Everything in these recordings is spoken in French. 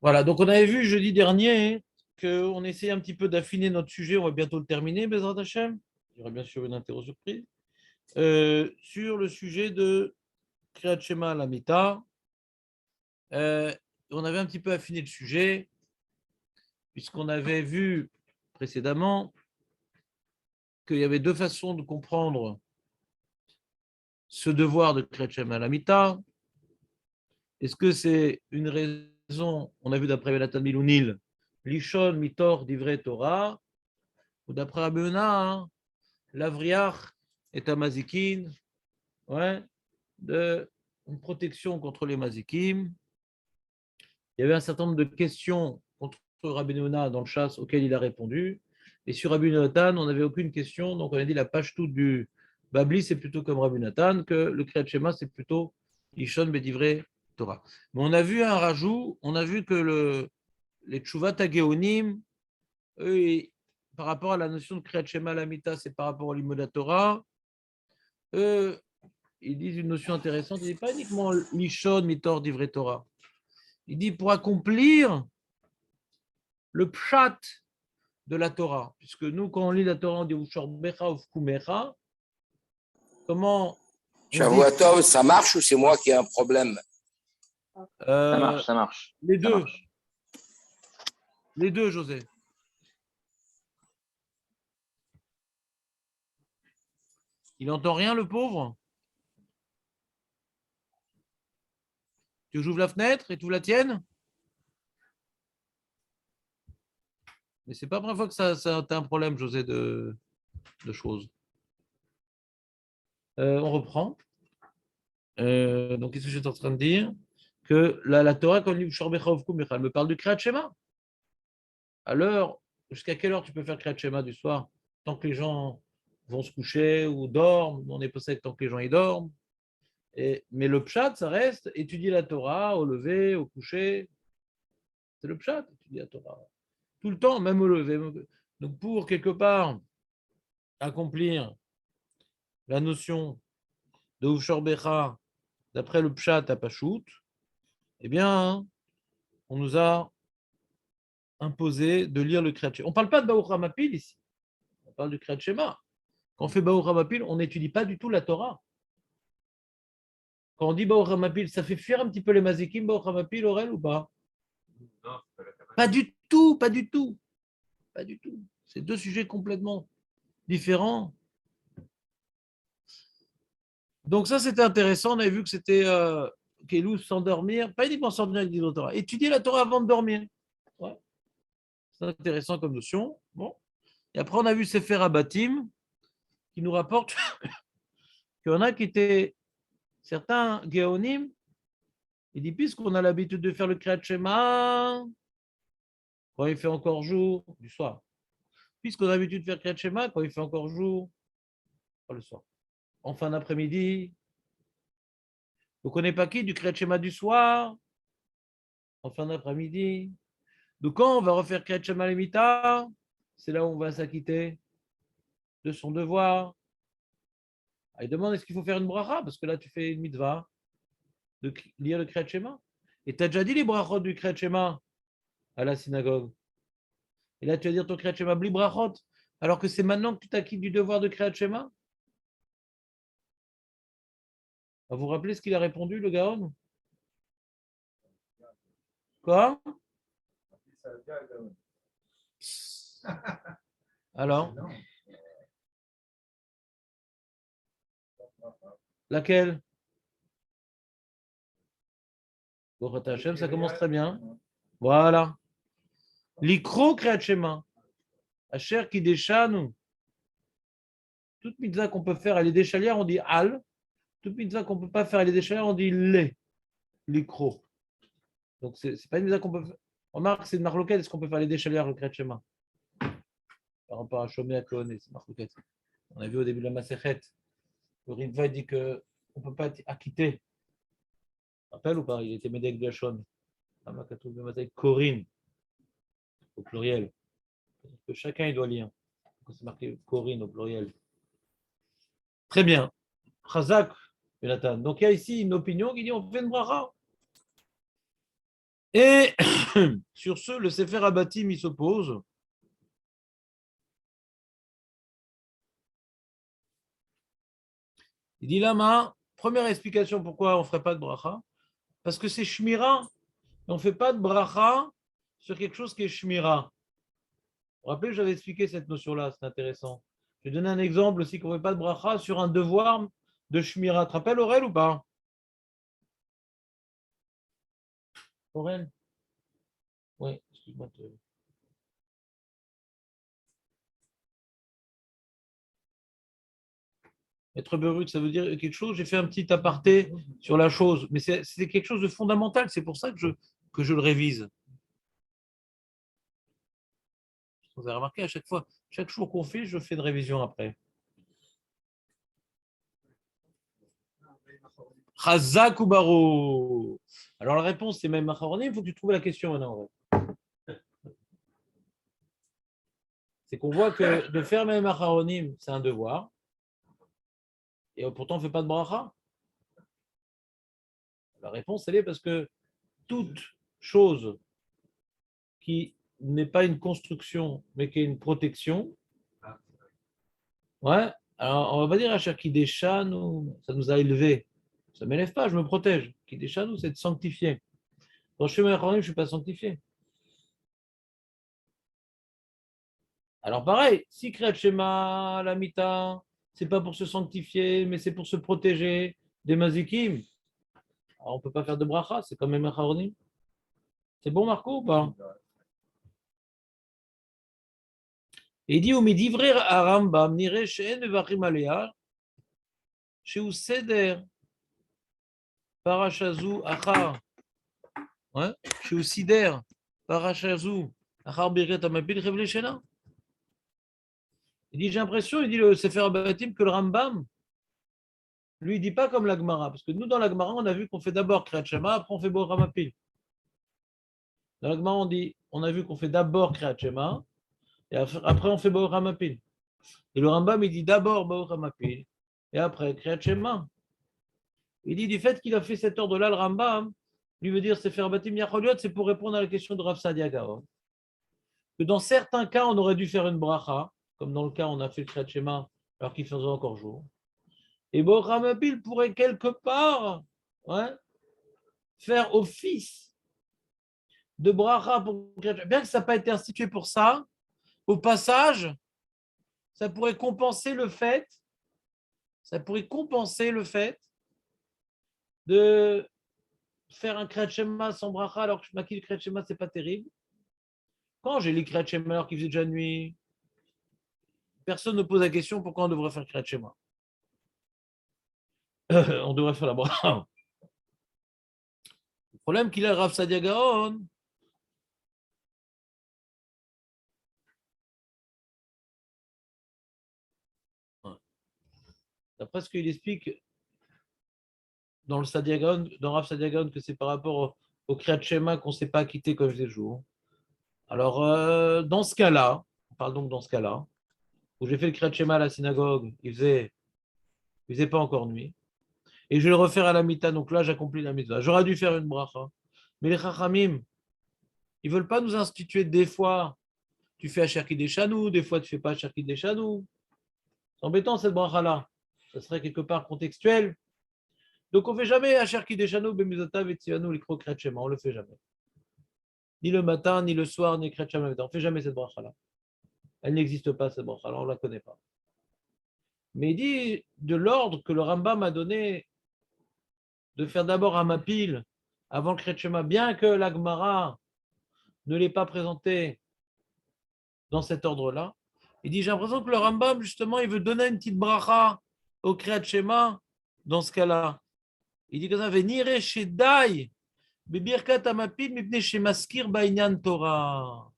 Voilà, donc on avait vu jeudi dernier qu'on essayait un petit peu d'affiner notre sujet. On va bientôt le terminer, Bezrat Hashem. Il y aura bien sûr une interro surprise. Sur le sujet de Kriyat Shema à la Mita. On avait un petit peu affiné le sujet, puisqu'on avait vu précédemment qu'il y avait deux façons de comprendre ce devoir de Kriyat Shema à la Mita. Est-ce que c'est une raison, on a vu d'après Benatan Milounil, Lishon Mitor Divrei Torah, ou d'après Rabbi Yonah, l'avriach est un mazikin, ouais, de une protection contre les mazikim. Il y avait un certain nombre de questions contre Rabbi Yonah dans le chasse auxquelles il a répondu. Et sur Rabbi Nathan, on n'avait aucune question. Donc on a dit la page toute du Babli, c'est plutôt comme Rabbi Nathan, que le Kriyat Shema, c'est plutôt Ishon Bedivrei Torah. Mais on a vu un rajout, on a vu que les Tshuvat Hageonim, eux, par rapport à la notion de Kriyat Shema Lamita, c'est par rapport au Limud Torah. Eux, ils disent une notion intéressante. Il n'est pas uniquement Lishon Mitor Divrei Torah. Il dit pour accomplir le pshat de la Torah. Puisque nous, quand on lit la Torah, on dit Ushorbecha ou Fkumecha. Comment on dit Shavuatov, ça marche ou c'est moi qui ai un problème? Ça marche. Les Ça deux. marche. Les deux, José. Il n'entend rien, le pauvre. Tu veux que j'ouvre la fenêtre et tu ouvres la tienne? Mais c'est pas la première fois que ça t'as un problème, José, de choses. On reprend. Donc, qu'est-ce que j'étais en train de dire? Que la Torah, quand elle me parle du Kriyat Shema. À l'heure, jusqu'à quelle heure tu peux faire Kriyat Shema du soir? Tant que les gens vont se coucher ou dorment, on est possède tant que les gens y dorment. Mais le pshat, ça reste étudier la Torah au lever, au coucher. C'est le pshat, étudier la Torah. Tout le temps, même au lever. Donc, pour quelque part accomplir la notion de Uvshor Becha d'après le pshat à Pachout, eh bien, on nous a imposé de lire le Kriyat Shema. On ne parle pas de Baruch Hamapil ici, on parle du Kriyat Shema. Quand on fait Baruch Hamapil, on n'étudie pas du tout la Torah. Quand on dit Baruch Hamapil, ça fait fuir un petit peu les mazikim, Baruch Hamapil, Aurel, ou pas? Pas du tout, pas du tout. Pas du tout. C'est deux sujets complètement différents. Donc ça, c'était intéressant. On avait vu que c'était Kelou s'endormir, pas uniquement s'endormir avec la Torah, étudier la Torah avant de dormir. Ouais. C'est intéressant comme notion. Bon. Et après, on a vu Sefer Abatim qui nous rapporte qu'il y en a qui étaient certains Géonim. Il dit, puisqu'on a l'habitude de faire le Kriyat Shema quand il fait encore jour, du soir. Puisqu'on a l'habitude de faire Kriyat Shema quand il fait encore jour, pas le soir. En fin d'après-midi. Donc on n'est pas qui du Kriyat Shema du soir, en fin d'après-midi. Donc quand on va refaire Kriyat Shema Lemita, c'est là où on va s'acquitter de son devoir. Il demande est-ce qu'il faut faire une bracha, parce que là tu fais une mitzvah de lire le Kriyat Shema. Et tu as déjà dit les brachot du Kriyat Shema à la synagogue. Et là tu vas dire ton Kriyat Shema bli brachot, alors que c'est maintenant que tu t'acquittes du devoir de Kriyat Shema. Vous vous rappelez ce qu'il a répondu, le Gaon? Quoi? Alors? Laquelle? Baruch Hashem, ça commence très bien. Voilà. L'ikro Kriyat Shema. Asher qui déchanu. Toute mitzvah qu'on peut faire à l'édéchalière, on dit al. Toute mitzvah qu'on ne peut pas faire à l'édéchalière, on dit les. L'ikro. Donc, c'est pas une mitzvah qu'on peut faire. Remarque, c'est une marloquette. Est-ce qu'on peut faire les déchalières le Kriyat Shema? Par rapport à Shomé à Kohane, c'est marloquette. On a vu au début de la Masechet. Le Ritva dit qu'on ne peut pas être acquitté. Rappelle ou pas? Il était Médek de Hachon. Corinne, au pluriel. Que chacun il doit lire. C'est marqué Corinne au pluriel. Très bien. Chazak, Jonathan. Donc il y a ici une opinion qui dit on fait une bracha. Et sur ce, le Sefer Abatim, il s'oppose. Il dit Lama, première explication pourquoi on ne ferait pas de bracha, parce que c'est shmira, et on ne fait pas de bracha sur quelque chose qui est shmira. Vous vous rappelez, j'avais expliqué cette notion-là, c'est intéressant. Je vais donner un exemple aussi qu'on ne fait pas de bracha sur un devoir de shmira. Tu te rappelles Aurel ou pas? Aurel? Oui, excuse-moi. Être berut, ça veut dire quelque chose. J'ai fait un petit aparté sur la chose, mais c'est quelque chose de fondamental. C'est pour ça que je le révise. Vous avez remarqué à chaque fois, chaque jour qu'on fait, je fais de révision après. Chazak ou baro. Alors la réponse, c'est même macharonim. Il faut que tu trouves la question maintenant. C'est qu'on voit que de faire même macharonim, c'est un devoir. Et pourtant, on ne fait pas de bracha. La réponse, elle est parce que toute chose qui n'est pas une construction, mais qui est une protection, ouais, alors on va pas dire à chaque Kidesha, nous, ça nous a élevés. Ça ne m'élève pas, je me protège. Kidesha, nous, c'est de sanctifier. Quand je fais ma je ne suis pas sanctifié. Alors pareil, si Kriyat Shema, la Mita, c'est pas pour se sanctifier, mais c'est pour se protéger des mazikim, alors on ne peut pas faire de bracha, c'est quand même un charonim. C'est bon, Marco, ou pas? Et il dit, Umidivrer à Rambam, nire she'en mevachim alea, she'u seder parashazu achar, ouais, she'u sider parashazu achar birkat amapil revle shena. Il dit, j'ai l'impression, il dit le Sefer Abatim, que le Rambam, lui, il dit pas comme la Gemara, parce que nous, dans la Gemara, on a vu qu'on fait d'abord Kriyat Shema, après on fait Bo Ramapil. Dans la Gemara, on a vu qu'on fait d'abord Kriyat Shema, et après on fait Bo Ramapil. Et le Rambam, il dit d'abord Bo Ramapil, et après Kriyat Shema. Il dit du fait qu'il a fait cet ordre-là, le Rambam, lui veut dire Sefer Abatim Yacholiot, c'est pour répondre à la question de Rav Sadia Gaon. Que dans certains cas, on aurait dû faire une bracha, comme dans le cas où on a fait le Kriyat Shema alors qu'il faisait encore jour. Et Bo Ramapil pourrait quelque part, ouais, faire office de bracha pour bien que ça n'a pas été institué pour ça, au passage, ça pourrait compenser le fait, de faire un Kriyat Shema sans bracha alors que je maquille le Kriyat Shema, c'est pas terrible. Quand j'ai les Kriyat Shema alors qu'il faisait déjà nuit, personne ne pose la question pourquoi on devrait faire Kriyat Shema. On devrait faire la bracha. Le problème qu'il a le Rav Sadia Gaon, d'après ce qu'il explique dans le Sadia Gaon, dans Rav Sadia Gaon, que c'est par rapport au Kriyat Shema qu'on ne s'est pas acquitté comme je les jours. Alors, dans ce cas-là, on parle donc dans ce cas-là, où j'ai fait le Kriyat Shema à la synagogue, il faisait pas encore nuit, et je vais le refaire à la mita, donc là j'accomplis la mitzvah. J'aurais dû faire une bracha. Mais les chachamim, ils ne veulent pas nous instituer des fois, tu fais Asher Kideshanou, des fois tu ne fais pas Asher Kideshanou. C'est embêtant cette bracha-là. Ça serait quelque part contextuel. Donc on ne fait jamais Asher Kideshanou, Bemizotav et Tzivanu, les Kriyat Shema, on ne le fait jamais. Ni le matin, ni le soir, ni Kriyat Shema. On ne fait jamais cette bracha-là. Elle n'existe pas, cette bracha-là, on ne la connaît pas. Mais il dit de l'ordre que le Rambam a donné de faire d'abord un mapil avant le Kriyat Shema, bien que la Gemara ne l'ait pas présenté dans cet ordre-là. Il dit, j'ai l'impression que le Rambam, justement, il veut donner une petite bracha au Kriyat Shema dans ce cas-là. Il dit que ça fait Nire Shedai, Bebirkat Amapil, Mipne Shemaskir Bainyan Torah.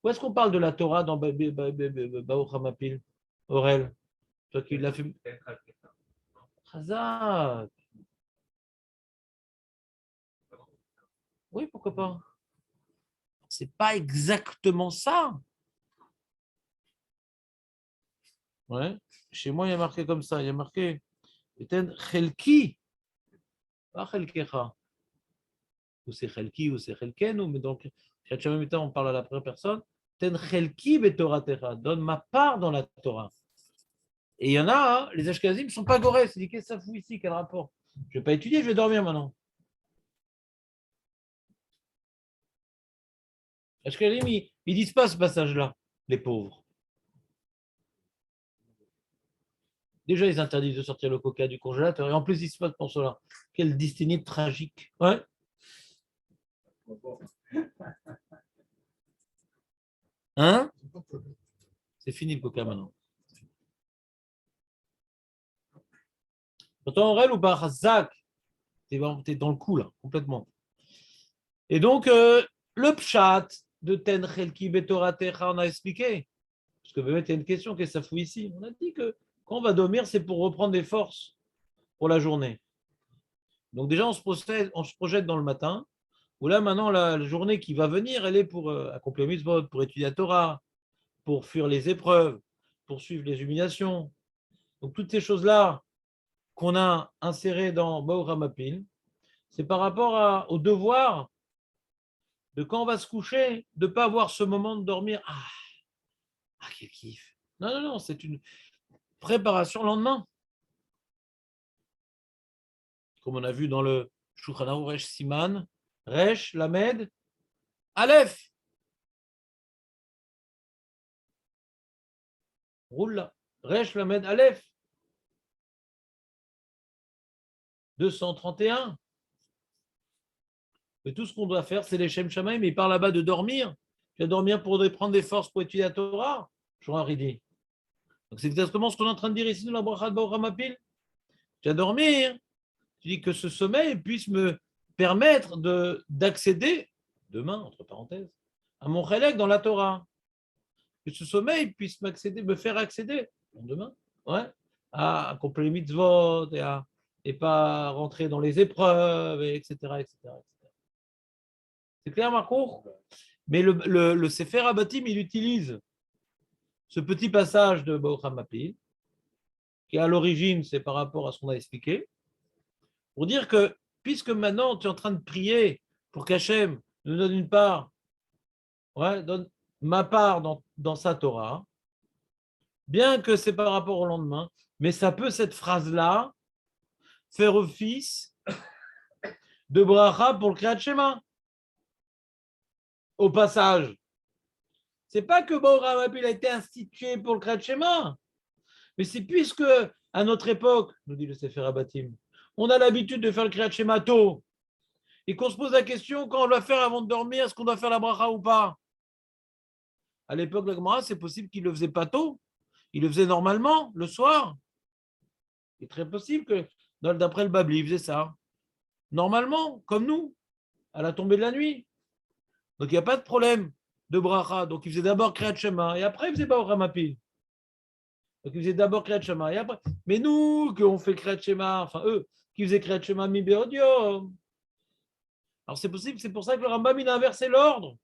Où est-ce qu'on parle de la Torah dans Baruch Hamapil, Aurel? Toi qui l'as fait. Chazak. Oui, pourquoi pas? C'est pas exactement ça. Ouais. Chez moi, il y a marqué comme ça. Il y a marqué Chelki, pas Chelkecha. ou c'est chelki, ou c'est chelkenu, mais donc, Kriyat Shema Mita, on parle à la première personne. Ten chelki betoratecha, donne ma part dans la Torah. Et il y en a, hein, les Ashkenazim ne sont pas gorés. C'est dit, qu'est-ce que ça fout ici? Quel rapport? Je ne vais pas étudier, je vais dormir maintenant. Les Ashkenazim, ils ne disent pas ce passage-là, les pauvres. Déjà, ils interdisent de sortir le coca du congélateur. Et en plus, ils se passent pour cela. Quelle destinée tragique. Ouais. Hein? C'est fini le coca maintenant. T'entends Aurel ou pas? Zach, t'es dans le coup là, complètement. Et donc, le pshat de Ten Chelki Betoratecha, on a expliqué. Parce que peut-être il y a une question, qu'est-ce que ça fout ici? On a dit que quand on va dormir, c'est pour reprendre des forces pour la journée. Donc déjà, on se projette dans le matin, où là, maintenant, la journée qui va venir, elle est pour accomplir mitzvot, pour étudier la Torah, pour fuir les épreuves, pour suivre les humiliations. Donc toutes ces choses-là qu'on a insérées dans Baor Hamapil, c'est par rapport au devoir de quand on va se coucher, de ne pas avoir ce moment de dormir. Quel kiff. Non, c'est une préparation le lendemain. Comme on a vu dans le Shulchan Aruch Resh Siman, Resh, Lamed, Aleph. Roule là. Resh, Lamed, Aleph. 231. Et tout ce qu'on doit faire, c'est les Shem Shamaim, mais il parle là-bas de dormir. Tu vas dormir pour prendre des forces pour étudier la Torah. Je vois un ridé. Donc c'est exactement ce qu'on est en train de dire ici dans la Bracha de Baor Hamapil. Tu vas dormir. Tu dis que ce sommeil puisse me permettre d'accéder, demain, entre parenthèses, à mon chélek dans la Torah. Que ce sommeil puisse me faire accéder, demain, ouais, à accomplir les mitzvot et pas rentrer dans les épreuves, etc., etc., etc. C'est clair, Marco? Mais le Sefer Abatim, il utilise ce petit passage de Baruch HaMapil, qui à l'origine, c'est par rapport à ce qu'on a expliqué, pour dire que, puisque maintenant tu es en train de prier pour qu'Hachem nous donne une part, ouais, donne ma part dans sa Torah, bien que c'est par rapport au lendemain, mais ça peut, cette phrase-là, faire office de bracha pour le Kriyat Shema. Au passage, c'est pas que Baor Hamapil a été institué pour le Kriyat Shema, mais c'est puisque, à notre époque, nous dit le Sefer Abatim, on a l'habitude de faire le Kriyat Shema tôt, et qu'on se pose la question, quand on doit faire avant de dormir, est-ce qu'on doit faire la bracha ou pas? À l'époque de la Gemara, c'est possible qu'il ne le faisait pas tôt, il le faisait normalement, le soir. C'est très possible que, d'après le Babli, il faisait ça. Normalement, comme nous, à la tombée de la nuit. Donc, il n'y a pas de problème de bracha. Donc, il faisait d'abord Kriyat Shema, et après, il faisait Baor Hamapil. Donc, il faisait d'abord Kriyat Shema, et après. Mais nous, qu'on fait Kriyat Shema, enfin, eux, qui faisaient Kriyat Shema mi be'odio. Alors, c'est possible, c'est pour ça que le Rambam, il a inversé l'ordre.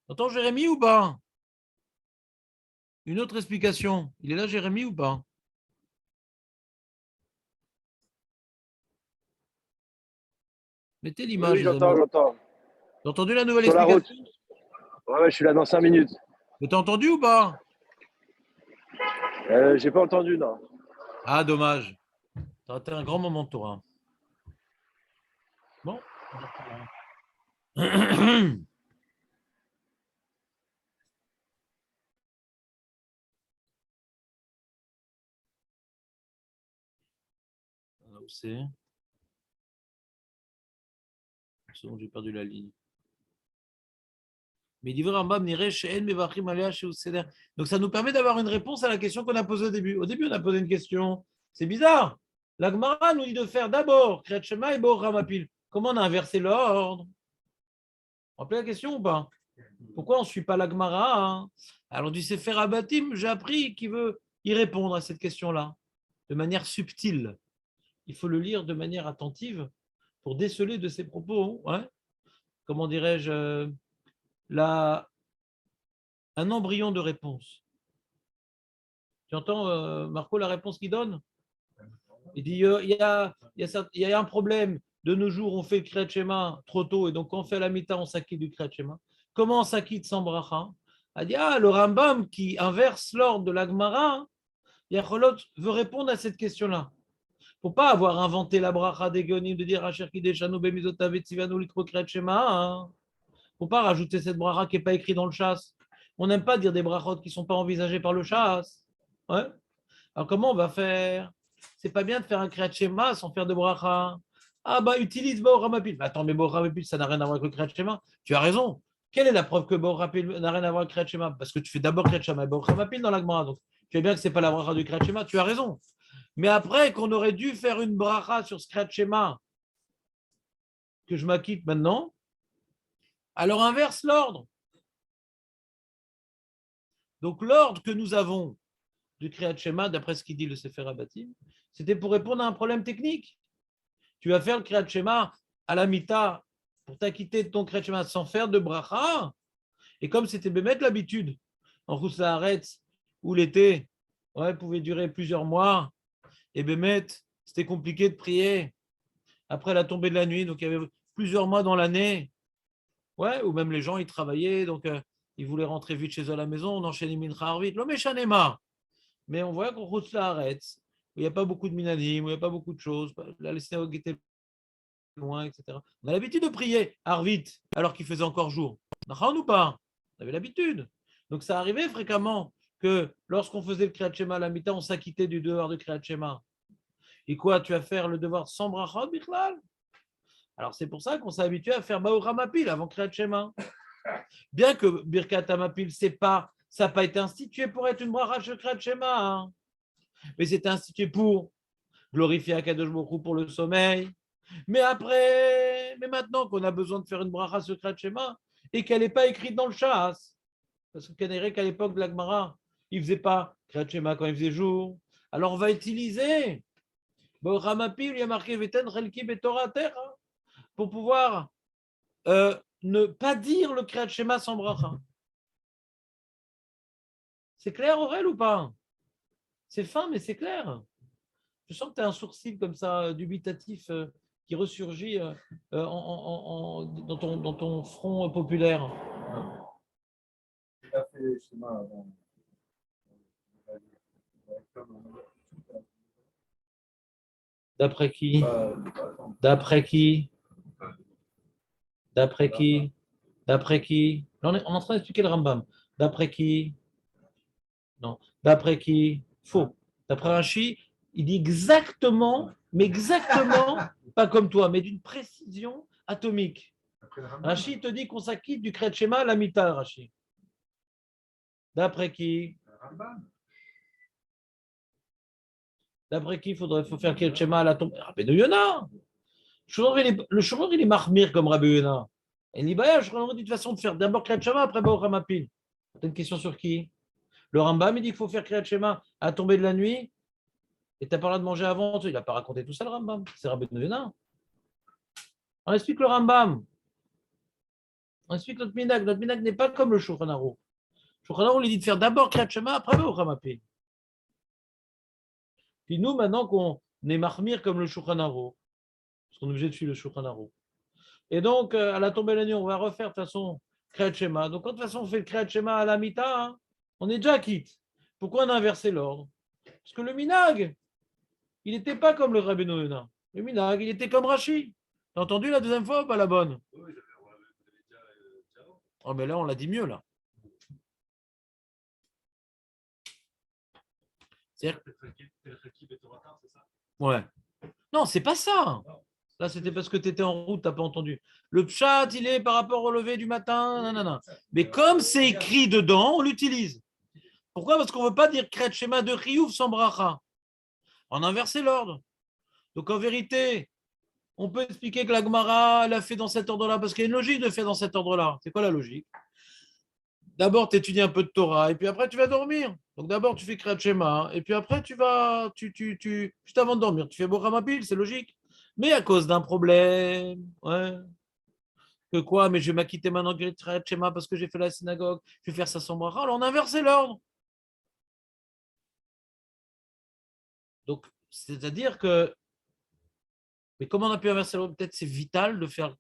Entends Jérémie ou pas? Une autre explication. Il est là, Jérémie, ou pas? Mettez l'image. Oui, j'entends. T'as entendu la nouvelle Sur la route. explication? Ouais, je suis là dans 5 minutes. Mais t'as entendu ou pas? J'ai pas entendu, non. Ah, dommage. Ça a été un grand moment de Torah. Bon. Là où c'est. J'ai perdu la ligne. Mais donc ça nous permet d'avoir une réponse à la question qu'on a posée au début. Au début, on a posé une question. C'est bizarre. La Gemara nous dit de faire d'abord Kriyat Shema et Baor Hamapil. Comment on a inversé l'ordre? Vous rappelez la question ou pas? Pourquoi on ne suit pas la Gemara, hein? Alors du Sefer Abatim, j'ai appris qu'il veut y répondre à cette question-là de manière subtile. Il faut le lire de manière attentive pour déceler de ses propos. Ouais. Comment dirais-je, un embryon de réponse. Tu entends, Marco, la réponse qu'il donne? Il dit il y a un problème. De nos jours, on fait le Kriyat Shema trop tôt, et donc quand on fait la mita, on s'acquitte du Kriyat Shema. Comment on s'acquitte sans bracha? Il dit le Rambam qui inverse l'ordre de la Gemara, Yacholot veut répondre à cette question-là. Il ne faut pas avoir inventé la bracha des Gonim de dire Asher Kideshanu Bemizotav Etzivanu Likro Kriyat Shema. Il ne faut pas rajouter cette bracha qui n'est pas écrite dans le chasse. On n'aime pas dire des brachot qui ne sont pas envisagées par le chasse. Ouais. Alors comment on va faire? C'est pas bien de faire un Kriyat Shema sans faire de bracha. Ah bah utilise Baor Hamapil. Attends, mais Baor Hamapil, ça n'a rien à voir avec le Kriyat Shema. Tu as raison. Quelle est la preuve que Baor Hamapil n'a rien à voir avec le Kriyat Shema? Parce que tu fais d'abord Kriyat Shema et Baor Hamapil dans la Gemara. Donc tu sais bien que ce n'est pas la bracha du Kriyat Shema. Tu as raison. Mais après qu'on aurait dû faire une bracha sur ce Kriyat Shema que je m'acquitte maintenant, alors inverse l'ordre. Donc l'ordre que nous avons du Kriyat Shema, d'après ce qu'il dit le Sefer HaBatim, c'était pour répondre à un problème technique. Tu vas faire le Kriyat Shema à la mita pour t'acquitter de ton Kriyat Shema sans faire de bracha. Et comme c'était bémet l'habitude, en Rousse Haaretz, où l'été pouvait durer plusieurs mois, et bémet, c'était compliqué de prier après la tombée de la nuit, donc il y avait plusieurs mois dans l'année, où même les gens, ils travaillaient, donc ils voulaient rentrer vite chez eux à la maison, on enchaînait Mincha Arvit, l'homme échanema. Mais on voit qu'en Rousse Haaretz, où il n'y a pas beaucoup de minanim, où il n'y a pas beaucoup de choses, là, les synagogues étaient loin, etc. On a l'habitude de prier Arvit alors qu'il faisait encore jour. Ou pas? On avait l'habitude. Donc ça arrivait fréquemment que lorsqu'on faisait le Kriyat Shema à la mi-temps, on s'acquittait du devoir de Kriyat Shema. Et quoi, tu vas faire le devoir sans bracha, Bichlal? Alors c'est pour ça qu'on s'est habitué à faire Baor Hamapil avant Kriyat Shema. Bien que Birkat Hamapil, ça n'a pas été institué pour être une bracha de Kriyat Shema, hein. Mais c'est institué pour glorifier Akadosh Baruch Hu pour le sommeil. Mais maintenant qu'on a besoin de faire une bracha sur Kriyat Shema et qu'elle n'est pas écrite dans le Shas, parce qu'à l'époque de la Gemara, il ne faisait pas Kriyat Shema quand il faisait jour. Alors on va utiliser Baor Hamapil, il y a marqué Veten Chelki Betorah Terre pour pouvoir ne pas dire le Kriyat Shema sans bracha. C'est clair, Aurel, ou pas? C'est fin, mais c'est clair. Je sens que tu as un sourcil comme ça, dubitatif, qui ressurgit dans ton front populaire. Il a fait le schéma avant. D'après qui? D'après qui? D'après qui? D'après qui? Là, on est en train d'expliquer le Rambam. D'après qui? Non. D'après qui? Faux. D'après Rashi, il dit exactement, mais exactement, pas comme toi, mais d'une précision atomique. Rashi te dit qu'on s'acquitte du Kriyat Shema à la mita, Rashi. D'après qui? D'après qui faut faire Kriyat Shema à la tombe? Rabbeinu Yonah. Le Shomor, il est marmire comme Rabbeinu Yonah. Et Nibaya, je dis de toute façon de faire d'abord Kriyat Shema, après Baor Hamapil. Tu as une question sur qui? Le Rambam, il dit qu'il faut faire Kriyat Shema à la tombée de la nuit. Et tu n'as pas le droit de manger avant. Il n'a pas raconté tout ça, le Rambam. C'est Rabbeinu Yonah. On explique le Rambam. On explique notre minag. Notre minag n'est pas comme le Shulchan Aruch. Le Shulchan Aruch lui dit de faire d'abord Kriyat Shema, après Baor Hamapil. Puis nous, maintenant qu'on est marmire comme le Shulchan Aruch, parce qu'on est obligé de suivre le Shulchan Aruch. Et donc, à la tombée de la nuit, on va refaire de toute façon Kriyat Shema. Donc, de toute façon, on fait le Kriyat Shema à la mita, hein, on est déjà quitte. Pourquoi on a inversé l'ordre? Parce que le minag, il n'était pas comme le Rabbeinu Yonah. Le minag, il était comme Rashi. T'as entendu la deuxième fois ou pas la bonne? Oh, mais là, on l'a dit mieux, là. C'est-à-dire... Ouais. Non, c'est pas ça. Là, c'était parce que tu étais en route, tu n'as pas entendu. Le pshat, il est par rapport au lever du matin. Non. Mais comme c'est écrit dedans, on l'utilise. Pourquoi? Parce qu'on ne veut pas dire Kriyat Shema de Chiyuv sans bracha. On a inversé l'ordre. Donc, en vérité, on peut expliquer que la Gemara l'a fait dans cet ordre-là, parce qu'il y a une logique de faire dans cet ordre-là. C'est quoi la logique? D'abord, tu étudies un peu de Torah, et puis après, tu vas dormir. Donc, d'abord, tu fais Kriyat Shema, et puis après, juste avant de dormir, tu fais Baor Hamapil, c'est logique. Mais à cause d'un problème, que quoi? Mais je vais m'acquitter maintenant du Kriyat Shema parce que j'ai fait la synagogue, je vais faire ça sans bracha. Alors, on a inversé l'ordre. Donc, C'est-à-dire que, mais comment on a pu inverser l'ordre? Peut-être c'est vital de faire,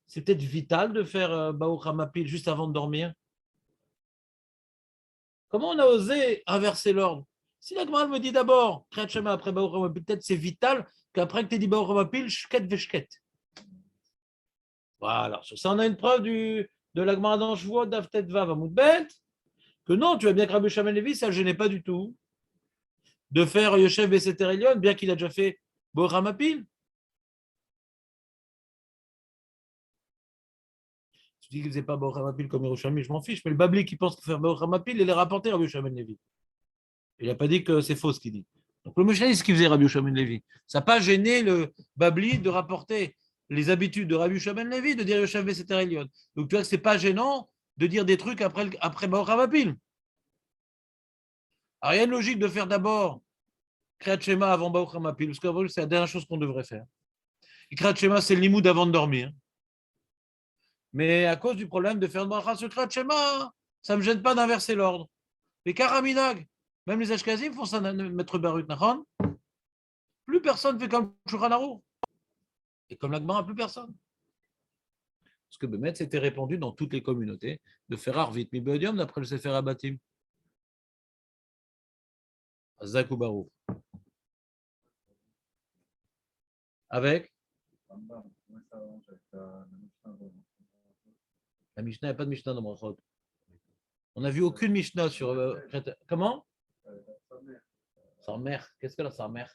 c'est peut-être vital de faire Baruch Hamapil juste avant de dormir. Comment on a osé inverser l'ordre? Si la Gemara me dit d'abord, Kriyat Shema après Baruch Hamapil, peut-être c'est vital qu'après que tu aies dit Baruch Hamapil, shket veshket. Voilà, sur ça on a une preuve de la Gemara dans Shvuot, Daftet Vav Amud Bet, que non, tu vois bien que Rabbi Shammai Levi, ça ne le gênait pas du tout de faire Yoshev Beseter Elyon, bien qu'il a déjà fait Baruch Hamapil. Tu dis qu'il ne faisait pas Baruch Hamapil comme Yerushalmi, je m'en fiche, mais le Babli qui pense qu'il fait Baruch Hamapil, il est rapporté à Rabbi Shammai Levi. Il n'a pas dit que c'est faux ce qu'il dit. Donc le Moshe, c'est ce qu'il faisait Rabbi Shammai Levi. Ça n'a pas gêné le Babli de rapporter les habitudes de Rabbi Shammai Levi de dire Yoshev Beseter Elyon. Donc tu vois que ce n'est pas gênant de dire des trucs après Baruch Hamapil. Alors, il y a une logique de faire d'abord Kriyat Shema avant Baruch Hamapil, parce que c'est la dernière chose qu'on devrait faire. Et Kriyat Shema, c'est le limoud avant de dormir. Mais à cause du problème de faire une bracha sur Kriyat Shema, ça ne me gêne pas d'inverser l'ordre. Les Karaminag, même les Ashkazim font ça, Maître Barut Nachon. Plus personne fait comme Shulchan Aruch. Et comme la Gemara, plus personne. Parce que Bémet, c'était répandu dans toutes les communautés de faire Arvit Mibodium d'après le Sefer Abatim. Azak ou Baruch. Avec la Mishnah, il n'y a pas de Mishnah dans Brachot. On n'a vu aucune Mishnah sur. Comment? Sa mère. Qu'est-ce que la sa mère?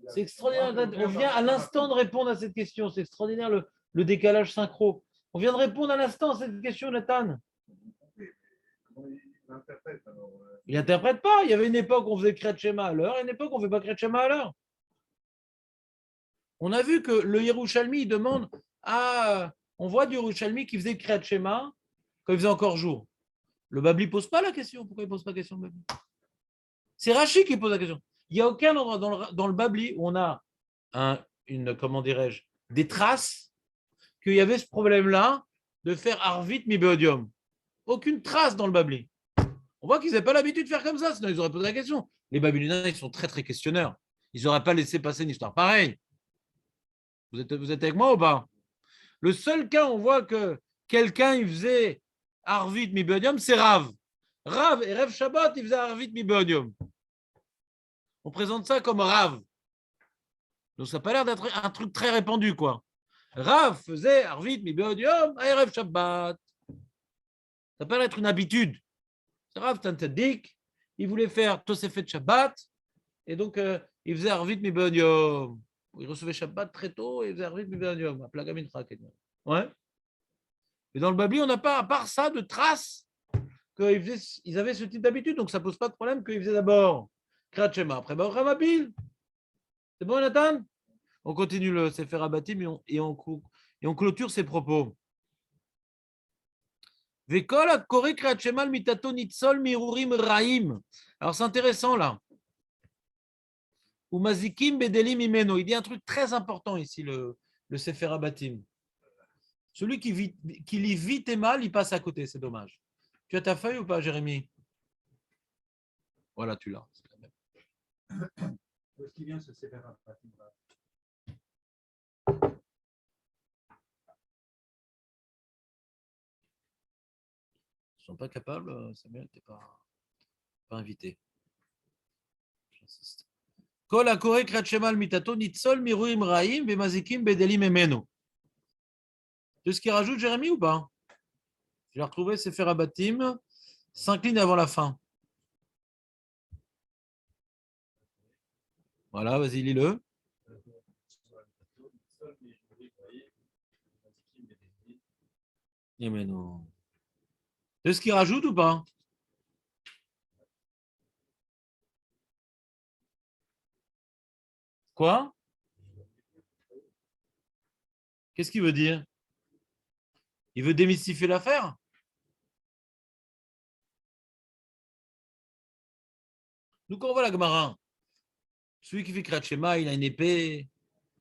C'est extraordinaire. On vient à l'instant de répondre à cette question. C'est extraordinaire le décalage synchro. On vient de répondre à l'instant à cette question, Nathan. Il n'interprète pas. Il y avait une époque où on faisait Kriyat Shema à l'heure et une époque où on ne fait pas Kriyat Shema à l'heure. On a vu que le Yerushalmi demande on voit du Yerushalmi qui faisait Kriyat Shema quand il faisait encore jour. Le Babli ne pose pas la question. Pourquoi il ne pose pas la question, Babli? C'est Rashi qui pose la question. Il n'y a aucun endroit dans le Babli où on a comment dirais-je, des traces qu'il y avait ce problème-là de faire Arvit Mibodium. Aucune trace dans le Babli. On voit qu'ils n'avaient pas l'habitude de faire comme ça, sinon ils auraient posé la question. Les Babyloniens, ils sont très, très questionneurs. Ils n'auraient pas laissé passer une histoire pareille. Vous êtes avec moi ou pas? Le seul cas où on voit que quelqu'un il faisait Arvit Mibodium, c'est Rav. Rav et Rav Shabbat, il faisait Arvit Mibodium. On présente ça comme Rav. Donc ça n'a pas l'air d'être un truc très répandu, quoi. Rav faisait Arvit Mibodium et Rav Shabbat. Ça peut être une habitude. C'est Rav Tantadik, il voulait faire Tosefet Shabbat, et donc il faisait Arvit Mibodium. Il recevait Shabbat très tôt et il faisait Arvit Mibodium, à Plagamincha. Ouais. Et dans le Babli, on n'a pas, à part ça, de traces qu'ils avaient ce type d'habitude, donc ça ne pose pas de problème qu'ils faisaient d'abord Kriyat Shema, après Baruch Hamapil. C'est bon, Nathan? On continue le Sefer Abatim et on clôture ses propos. Alors c'est intéressant là. Il dit un truc très important ici, le Sefer Abatim. Celui qui lit vite et mal, il passe à côté, c'est dommage. Tu as ta feuille ou pas, Jérémy? Voilà, tu l'as. Où est-ce qu'il vient ce Sefer Abatim? Ils ne sont pas capables, Samuel, tu n'es pas invité. J'insiste. Kol akore Kriyat Shema al mitato nitzol miruim raim vemazikim bedelim emeno. Tu sais ce qu'il rajoute, Jérémy, ou pas? Je l'ai retrouvé, Sefer Abatim, 5 lignes avant la fin. Voilà, vas-y, lis-le. Emeno. Tu sais ce qu'il rajoute ou pas? Quoi? Qu'est-ce qu'il veut dire? Il veut démystifier l'affaire? Nous, quand on voit la Gemara, celui qui fait Kriyat Shema, il a une épée,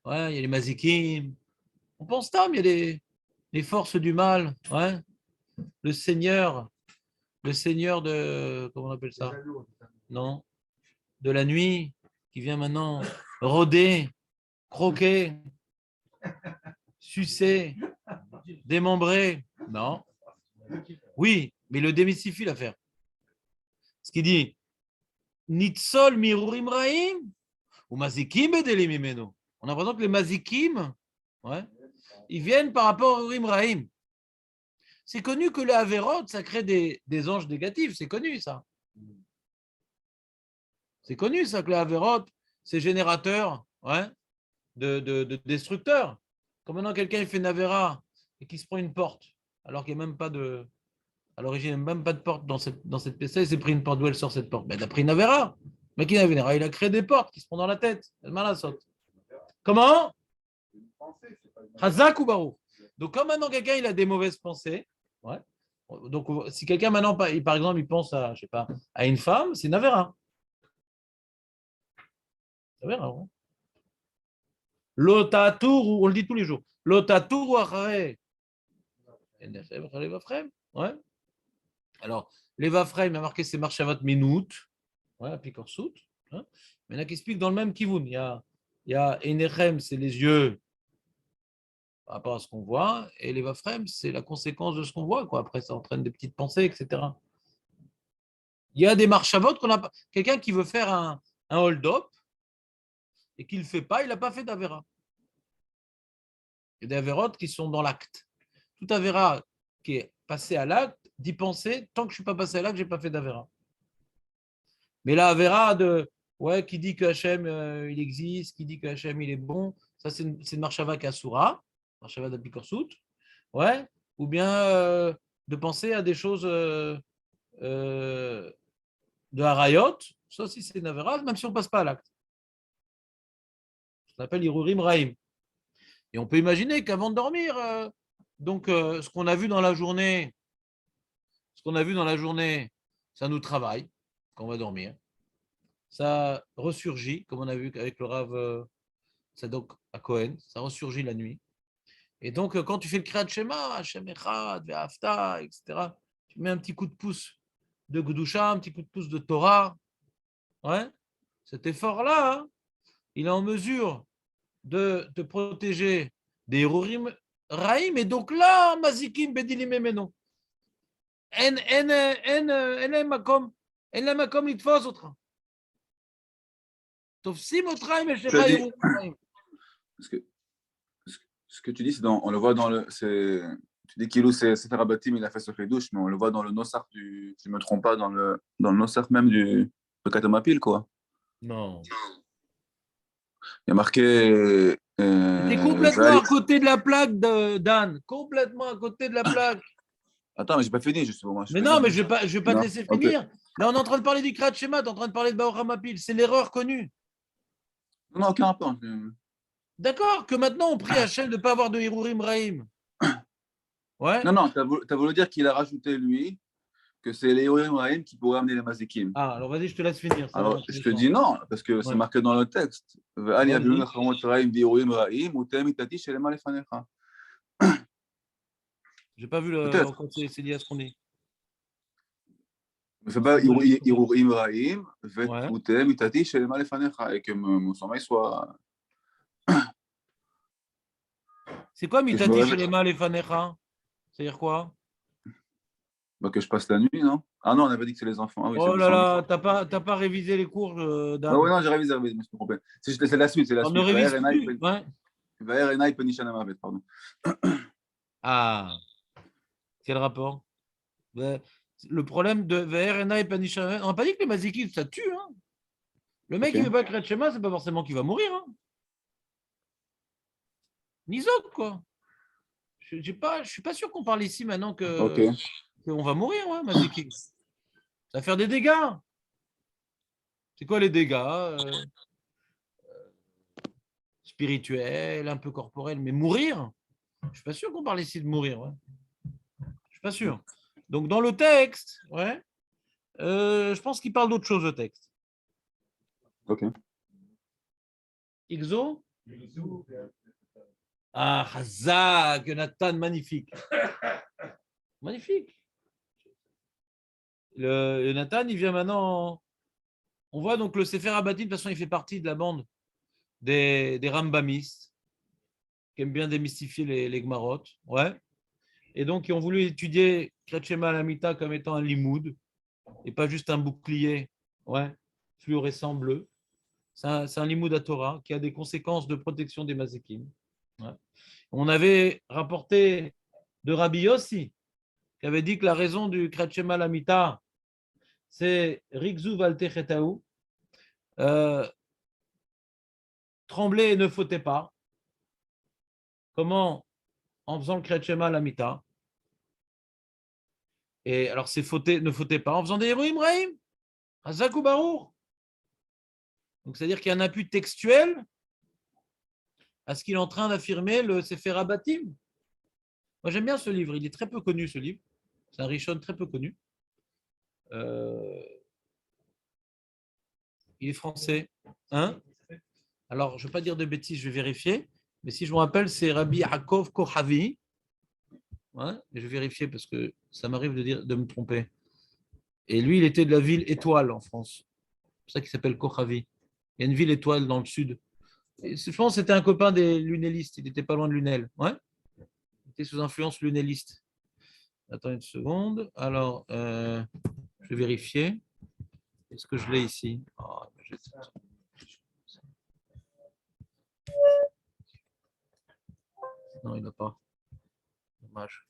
ouais, il y a les mazikim. On pense tam, il y a les forces du mal, ouais. Le Seigneur, le seigneur de, comment on appelle ça? Non, de la nuit, qui vient maintenant rôder, croquer, sucer, démembrer. Non. Oui, mais il le démystifie l'affaire. Ce qu'il dit, Nitzol mirurim raim ou mazikim bedelim imeno. On a l'impression que les mazikim, ouais, ils viennent par rapport au urim raim. C'est connu que le Averot, ça crée des anges négatifs. C'est connu, ça. C'est connu, ça, que le Averot, c'est générateur, ouais, de destructeurs. Comme maintenant, quelqu'un il fait une Avera et qu'il se prend une porte, alors qu'il n'y a même pas de. À l'origine, il n'y a même pas de porte dans cette pièce. Il s'est pris une porte. D'où elle sort cette porte? Ben, il a pris une Avera. Mais qui n'a Avera? Il a créé des portes qui se prennent dans la tête. Elle m'a la saute. Comment? Hazak ou Barou. Donc, comme maintenant, quelqu'un il a des mauvaises pensées, ouais. Donc, si quelqu'un maintenant, par exemple, il pense à, je sais pas, à une femme, c'est une Avera. Une Avera, ouais. L'otatour, on le dit tous les jours. L'otatour achare. Ouais. Alors, les Vafreim, il a marqué c'est Marchavat Minut, ouais, à Pikorsout. Hein. Mais il y en a qui expliquent dans le même Kivun. Il y a Enechem, c'est les yeux par rapport à ce qu'on voit, et les Vafreim, c'est la conséquence de ce qu'on voit. Quoi. Après, ça entraîne des petites pensées, etc. Il y a des Marchavot qu'on a pas. Quelqu'un qui veut faire un hold-up et qui ne le fait pas, il n'a pas fait d'Avera. Il y a des Averot qui sont dans l'acte. Tout Avera qui est passé à l'acte, d'y penser, tant que je ne suis pas passé à l'acte, je n'ai pas fait d'Avera. Mais la Avera qui dit que Hachem il existe, qui dit que Hachem il est bon, ça c'est une Marshava Kasura, Marshava d'Apikorsut, ouais, ou bien de penser à des choses de Harayot, ça aussi c'est une Avera, même si on ne passe pas à l'acte. Ça s'appelle Irurim Raim. Et on peut imaginer qu'avant de dormir, ce qu'on a vu dans la journée, ça nous travaille quand on va dormir. Ça ressurgit, comme on a vu avec le Rav Tzadok à Cohen, ça ressurgit la nuit. Et donc, quand tu fais le Kriyat Shema, Hashem Echad, Ve'afta, etc., tu mets un petit coup de pouce de Gdusha, un petit coup de pouce de Torah. Ouais. Cet effort-là, hein, il est en mesure de te protéger des Rurim Raïm. Et donc là, Mazikim, Bedilim Emeno. En makom litfos otra. Tofsim otra, mais je sais pas. Ce que tu dis, on le voit dans le. Tu dis qu'Ilou, c'est Ferabatim, il a fait ce douche, mais on le voit dans le Nosar, si je ne me trompe pas, dans le Nosar même du Katamapil, quoi. Non. Il y a marqué. T'es complètement à côté de la plaque, Dan. Complètement à côté de la plaque. Attends, mais j'ai pas fini, justement. Mais non, mais je vais pas te laisser finir. Là, on est en train de parler du Kriyat Shema, tu es en train de parler de Baor Hamapil. C'est l'erreur connue. Non, aucun rapport. D'accord, que maintenant on prie Hachem de ne pas avoir de Hirurim Raïm. Ouais. Non, tu as voulu dire qu'il a rajouté, lui, que c'est les Hirurim Raïm qui pourraient amener les Mazikim. Ah, alors vas-y, je te laisse finir. Alors, je te dis non, parce que c'est marqué dans le texte. J'ai pas vu c'est lié à ce qu'on dit. Ne fais pas Hirurim Raïm, Vetutem, Itati, Shelema Lefanecha, et que mon sommeil soit. C'est quoi Mitati Shelema Lefanecha? C'est-à-dire quoi? Bah, que je passe la nuit, non? Ah non, on avait dit que c'est les enfants. Ah, oui, oh là là, t'as pas révisé les cours d'Anne. Ah oui, non, j'ai révisé, je me suis trompé. C'est la suite, c'est la on suite. ne révise plus, ouais. Vaer Enai Penishan Amavet, pardon. Ah, quel rapport? Le problème de Vaer Enai Penishan Amavet, on n'a pas dit que les Mazikim, ça tue, hein. Le mec qui ne veut pas créer de schéma, c'est pas forcément qu'il va mourir, hein. Nizok, quoi. Je suis pas sûr qu'on parle ici maintenant qu'on va mourir, ouais, Mazikim. Ça va faire des dégâts. C'est quoi les dégâts spirituels, un peu corporels, mais mourir? Je ne suis pas sûr qu'on parle ici de mourir. Ouais. Je ne suis pas sûr. Donc, dans le texte, ouais, je pense qu'il parle d'autre chose, le texte. Ok. Ixo? Ah, Hazak, Nathan, magnifique. Magnifique. Le Nathan, il vient maintenant. On voit donc le Sefer Abatim, de toute façon, il fait partie de la bande des Rambamistes, qui aiment bien démystifier les Gmarot. Ouais. Et donc, ils ont voulu étudier Kretchema Lamita comme étant un limoud, et pas juste un bouclier fluorescent bleu. C'est un limoud à Torah qui a des conséquences de protection des mazekim. Ouais. On avait rapporté de Rabbi Yossi, qui avait dit que la raison du Kretchema Lamita, c'est Rikzu Valtechetaou, trembler et ne fautez pas. Comment? En faisant le Kretchema Lamita. Et alors, c'est fauter, ne fautez pas en faisant des Héroïm Rahim, Hazakou Barour. Donc, c'est-à-dire qu'il y a un appui textuel à ce qu'il est en train d'affirmer le Sefer Abatim. Moi, j'aime bien ce livre. Il est très peu connu, ce livre. C'est un Rishon très peu connu. Il est français. Hein? Alors, je ne vais pas dire de bêtises, je vais vérifier. Mais si je me rappelle, c'est Rabbi Yaakov Kohavi. Ouais, je vais vérifier parce que ça m'arrive de me tromper. Et lui, il était de la ville Étoile en France. C'est pour ça qu'il s'appelle Kohavi. Il y a une ville Étoile dans le sud. Et je pense que c'était un copain des lunélistes. Il n'était pas loin de Lunel. Ouais. Il était sous influence lunéliste. Attends une seconde. Alors, je vais vérifier. Est-ce que je l'ai ici? Non, il n'a pas. Dommage.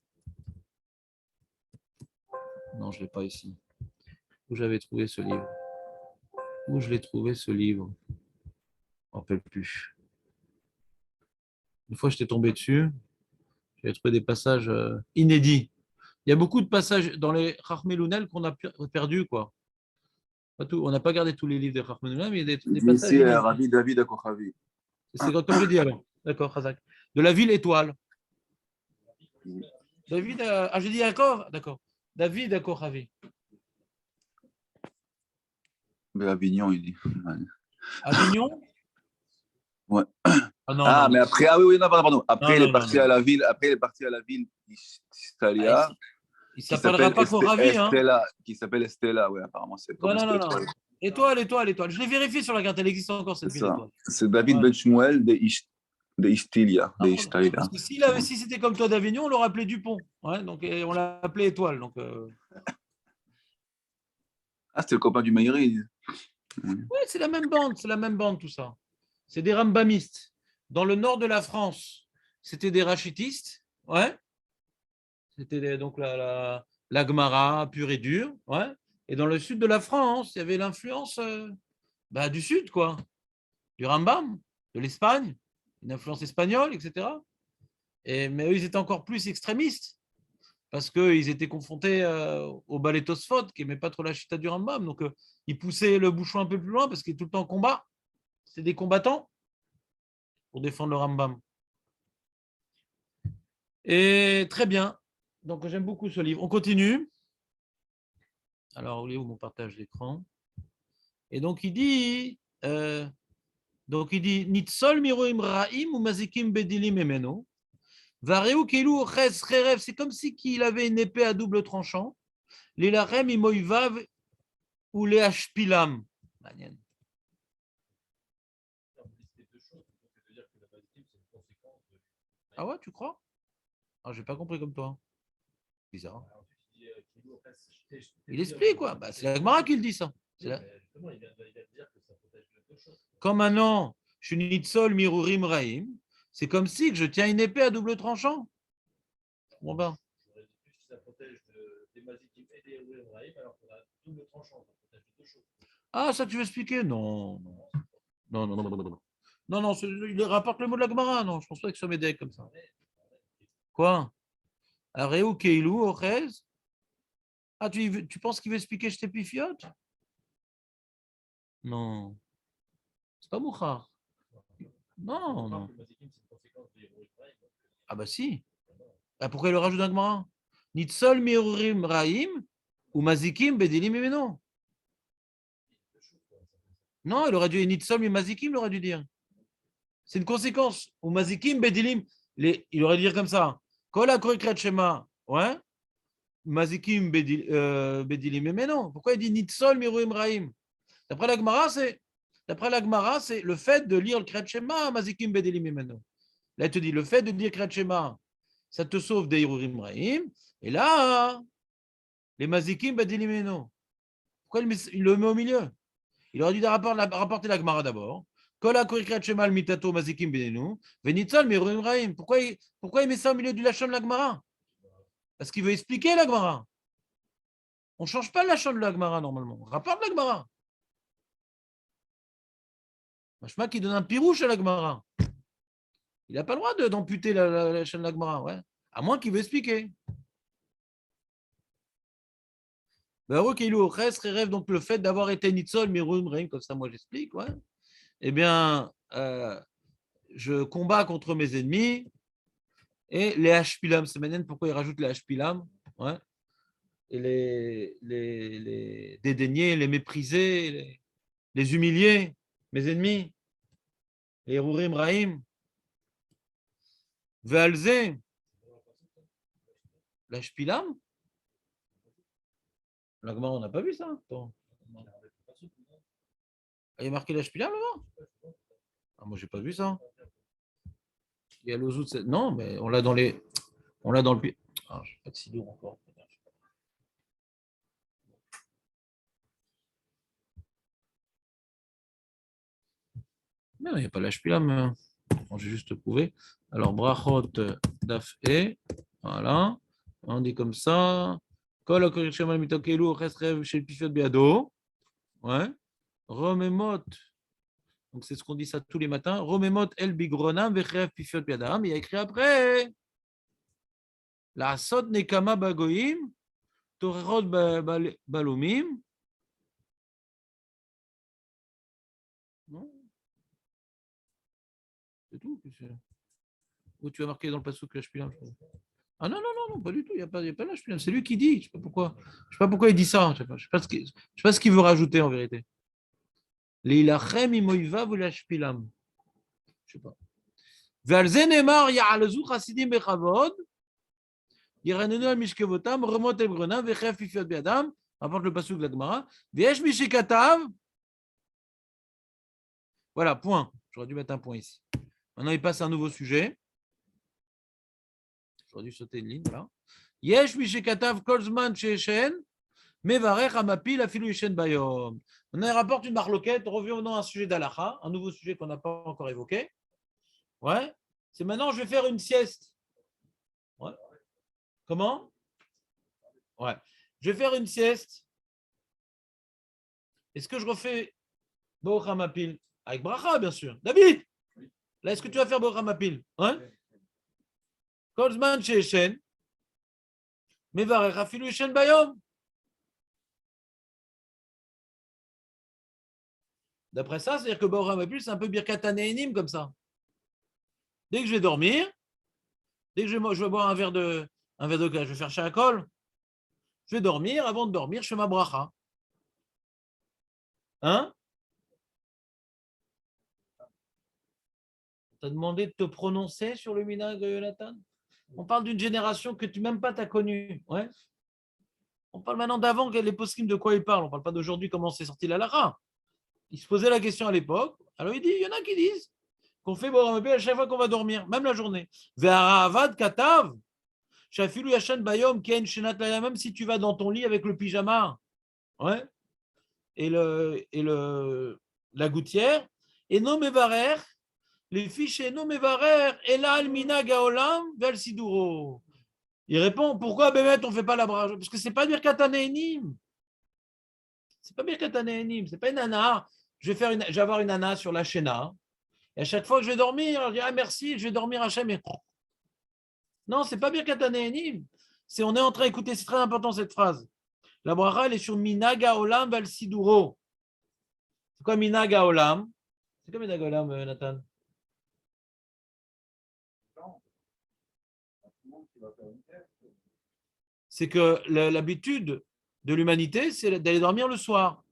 Non, je ne l'ai pas ici. Où j'avais trouvé ce livre? Où je l'ai trouvé ce livre? Je ne me rappelle plus. Une fois, j'étais tombé dessus. J'avais trouvé des passages inédits. Il y a beaucoup de passages dans les Rachmelounel qu'on a perdus, quoi. Pas tout. On n'a pas gardé tous les livres des Rachmelounel, mais il y a des passages. Ici, Rabbi David Akochavi. C'est comme je dis alors. D'accord, Razak. De la ville Étoile. David, j'ai dit Yaakov. D'accord. David Akochavi. Mais Avignon, il dit. Avignon? Ouais. Ah, non, mais après, oui, non, pardon. Après, Non, il est parti à la ville. Après, il est parti à la ville d'Istalia. Il ne s'appellera pas Kohavi. Hein. Qui s'appelle Estella, oui, apparemment. C'est Non. Étoile. Je l'ai vérifié sur la carte. Elle existe encore, cette ville Étoile. C'est David Ben Shmuel de Istilia. Parce que si c'était comme toi d'Avignon, on l'aurait appelé Dupont. Ouais, donc, on l'a appelé Étoile. Donc, Ah, c'était le copain du Meiri. Oui, c'est la même bande, tout ça. C'est des rambamistes. Dans le nord de la France, c'était des rachitistes. Ouais. C'était donc la Gemara pure et dure. Ouais. Et dans le sud de la France, il y avait l'influence du sud, quoi. Du Rambam, de l'Espagne, une influence espagnole, etc. Mais eux, ils étaient encore plus extrémistes parce qu'ils étaient confrontés au balai Tosfot, qui n'aimait pas trop la chita du Rambam. Donc, ils poussaient le bouchon un peu plus loin parce qu'il est tout le temps en combat. C'est des combattants pour défendre le Rambam. Et très bien. Donc, j'aime beaucoup ce livre. On continue. Alors, où est mon partage d'écran? Et donc, il dit Nitzol miroim ra'im ou mazikim bedilim emeno. Vareu keilu ches cherev. C'est comme si il avait une épée à double tranchant. Les larem imoivav ou les ashpilam. Ah ouais, tu crois? Ah, j'ai pas compris comme toi. Bizarre. Il explique quoi? C'est la Gemara qui le dit ça. Comme maintenant, je suis Nitzol mirurim raim, c'est comme si je tiens une épée à double tranchant. Bon ben. Ah, ça tu veux expliquer? Non. Non, il rapporte le mot de la Gemara. Non, je pense pas que ça m'aide comme ça. Quoi? Areu Keilou Orez? Ah, tu penses qu'il veut expliquer je t'ai pifiote? Non. C'est pas Mouchar. Non. Ah bah si. Ah, pourquoi il le rajoute dans Gemara? Nitzol mirurim raim ou mazikim bedilim imeno. Non, il aurait dû Nitzol mi mazikim, il aurait dû dire. C'est une conséquence. Ou mazikim bedilim. Il aurait dû dire comme ça. Kol hakorikrat shema. Ouais. Mazikim Bedilim Memeno. Pourquoi il dit Nitzol Miruim Raim? D'après la Gemara, c'est le fait de lire le Kriyat Shema, Mazikim Bedilim Memeno. Là, il te dit le fait de dire Kriyat Shema, ça te sauve des Irurim Raim. Et là, les Mazikim Bedilim Memeno. Pourquoi il le met au milieu? Il aurait dû rapporter la Gemara d'abord. Pourquoi il met ça au milieu du Lachon de la Gemara? Parce qu'il veut expliquer la Gemara. On ne change pas le Lachon de la Gemara normalement. On rapporte la Gemara. Machma qui donne un pirouche à la Gemara. Il n'a pas le droit d'amputer la Lachon de la Gemara. Ouais. À moins qu'il veut expliquer. Donc le fait d'avoir été Nitzol, Mirum, Reim, comme ça moi j'explique, ouais. Eh bien, je combats contre mes ennemis et les Hashpilam. C'est maintenant pourquoi ils rajoutent les Hashpilam, ouais. Et les dédaigner, les mépriser, les humilier, mes ennemis, les Rurim Raim. Ve'alze, l'Hashpilam. La Gemara, on n'a pas vu ça. Attends. Il y a marqué l'Hashpilam là-bas? Ah, moi, j'ai pas vu ça. Il y a l'Ozout. Non, mais on l'a dans les. On l'a dans le. Ah, je n'ai pas de sidour encore. Non, il n'y a pas l'Hashpilam. Bon, j'ai juste prouvé. Alors, Brachot Daf E. Voilà. On dit comme ça. Kol HaKodesh Shemal Mitokelu Chesrev Shel Pifiot Beado. Ouais. Romemot. Donc, c'est ce qu'on dit ça tous les matins. Romemot El Bigronam Vechrev Pifiot Beadam. Il y a écrit après. La Sot Nekama Bagoim. Torerot Balumim. Non. C'est tout. Où tu as marqué dans le passouk l'Hashpilam. Ah non, pas du tout. Il n'y a pas l'Hashpilam. C'est lui qui dit. Je ne sais pas pourquoi il dit ça. Je ne sais pas ce qu'il veut rajouter en vérité. L'ilachem imoivav ou l'Hashpilam. Je ne sais pas. Ve'alze nemar ya'alazu chasidim bechavod. Yiranenu al mishkevotam remot el grenam vechef fifiot biadam. Rapporte le passouk de la Gemara. Ve'esh mishikatav. Voilà, point. J'aurais dû mettre un point ici. Maintenant, il passe à un nouveau sujet. J'aurais dû sauter une ligne, là. Yesh mishikatav kolzman sheeshen mevarech amapil afilu yeshen bayom. Maintenant, il rapporte une marloquette. Revenons à un sujet d'Alacha, un nouveau sujet qu'on n'a pas encore évoqué. Ouais. C'est maintenant, je vais faire une sieste. Ouais. Comment? Ouais. Je vais faire une sieste. Est-ce que je refais Baruch Hamapil avec bracha, bien sûr. David, là, est-ce que tu vas faire Baruch Hamapil? Hein? Kolzman sheeshen mevarech afilu yeshen bayom. D'après ça, c'est-à-dire que Baruch Hamapil, c'est un peu Birkat Hanehenim comme ça. Dès que je vais dormir, dès que je vais boire un verre de je vais faire Shakol, je vais dormir. Avant de dormir, je fais ma bracha. Hein? On t'a demandé de te prononcer sur le minhag de Jonathan? On parle d'une génération que tu même pas t'as connue. Ouais. On parle maintenant d'avant, les poskim de quoi ils parlent. On ne parle pas d'aujourd'hui, comment c'est sorti la lara. Il se posait la question à l'époque. Alors il dit, il y en a qui disent qu'on fait Boramapé à chaque fois qu'on va dormir, même la journée. Ve'aravad katav, shafilu yashan bayom ken shenat laya, même si tu vas dans ton lit avec le pyjama, ouais, et la gouttière, et no mevarer, les fiches no mevarer, et la almina gaolam vel siduro. Il répond, pourquoi Bémet on ne fait pas la bracha? Parce que c'est pas Birkat Hanehenim. C'est pas Birkat Hanehenim, c'est pas une ana. Je vais avoir une ana sur la Shena. Et à chaque fois que je vais dormir, je dis ah merci, je vais dormir Hachem. Non, c'est pas Birkat Hanehenim. On est en train d'écouter, c'est très important cette phrase. La bracha, elle est sur Minaga Olam Val Siduro. C'est quoi Minaga Olam? C'est quoi Minaga Olam, Nathan? C'est que l'habitude de l'humanité, c'est d'aller dormir le soir.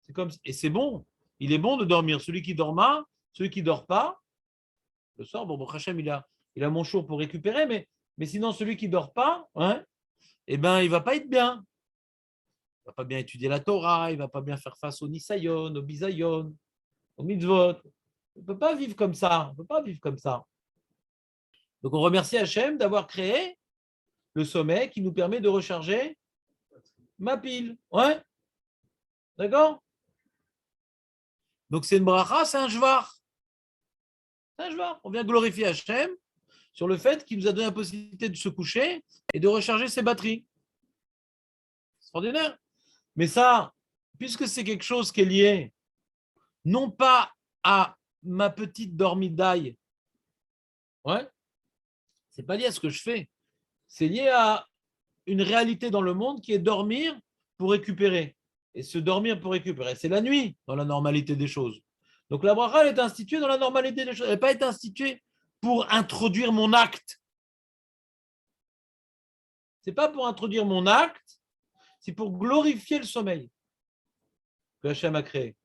C'est comme, et c'est bon. Il est bon de dormir. Celui qui dort pas, celui qui dort pas, le soir, bon, Hachem, il a mon jour pour récupérer, mais sinon, celui qui dort pas, hein, eh ben, il ne va pas être bien. Il ne va pas bien étudier la Torah, il ne va pas bien faire face au Nisayon, au Bisayon, au Mitzvot. On ne peut pas vivre comme ça. On ne peut pas vivre comme ça. Donc, on remercie Hachem d'avoir créé le sommeil qui nous permet de recharger ma pile. Ouais? D'accord? Donc, c'est une bracha, c'est un jvar. C'est un jvar. On vient glorifier Hachem sur le fait qu'il nous a donné la possibilité de se coucher et de recharger ses batteries. Extraordinaire. Mais ça, puisque c'est quelque chose qui est lié non pas à ma petite dormidaille, ouais, c'est pas lié à ce que je fais, c'est lié à une réalité dans le monde qui est dormir pour récupérer. Et se dormir pour récupérer, c'est la nuit dans la normalité des choses. Donc la bracha, elle est instituée dans la normalité des choses. Elle n'a pas été instituée pour introduire mon acte. Ce n'est pas pour introduire mon acte, c'est pour glorifier le sommeil que Hachem a créé.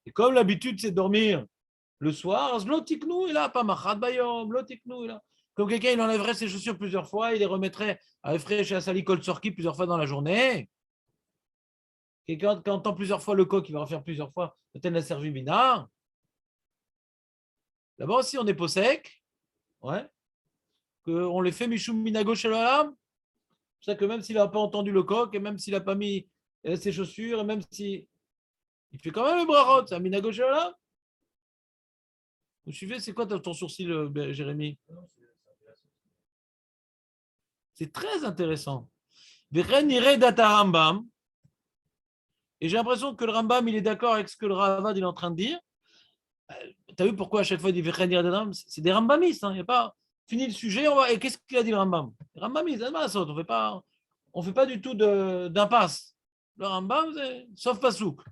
Et comme l'habitude, c'est dormir le soir, zlotiknou, il a pas machat bayom, zlotiknou, il a. Comme quelqu'un, il enlèverait ses chaussures plusieurs fois, il les remettrait à Efrei chez Asali Kol Sorki plusieurs fois dans la journée. Quelqu'un qui entend plusieurs fois le coq, il va refaire plusieurs fois, peut-être la servi bina. D'abord aussi, on est possèque, ouais, qu'on les fait michoum minago chez l'olam. C'est ça que même s'il n'a pas entendu le coq, et même s'il n'a pas mis ses chaussures, et même si. Il fait quand même le brachot, c'est un minago chez l'olam. Vous suivez, c'est quoi ton sourcil, Jérémy? C'est très intéressant. Et j'ai l'impression que le Rambam, il est d'accord avec ce que le Ravad il est en train de dire. Tu as vu pourquoi à chaque fois il dit c'est des Rambamistes. Il n'y a pas fini le sujet. Et qu'est-ce qu'il a dit le Rambam? Rambamistes, on ne fait pas du tout d'impasse. Le Rambam, c'est sauf Pasouk.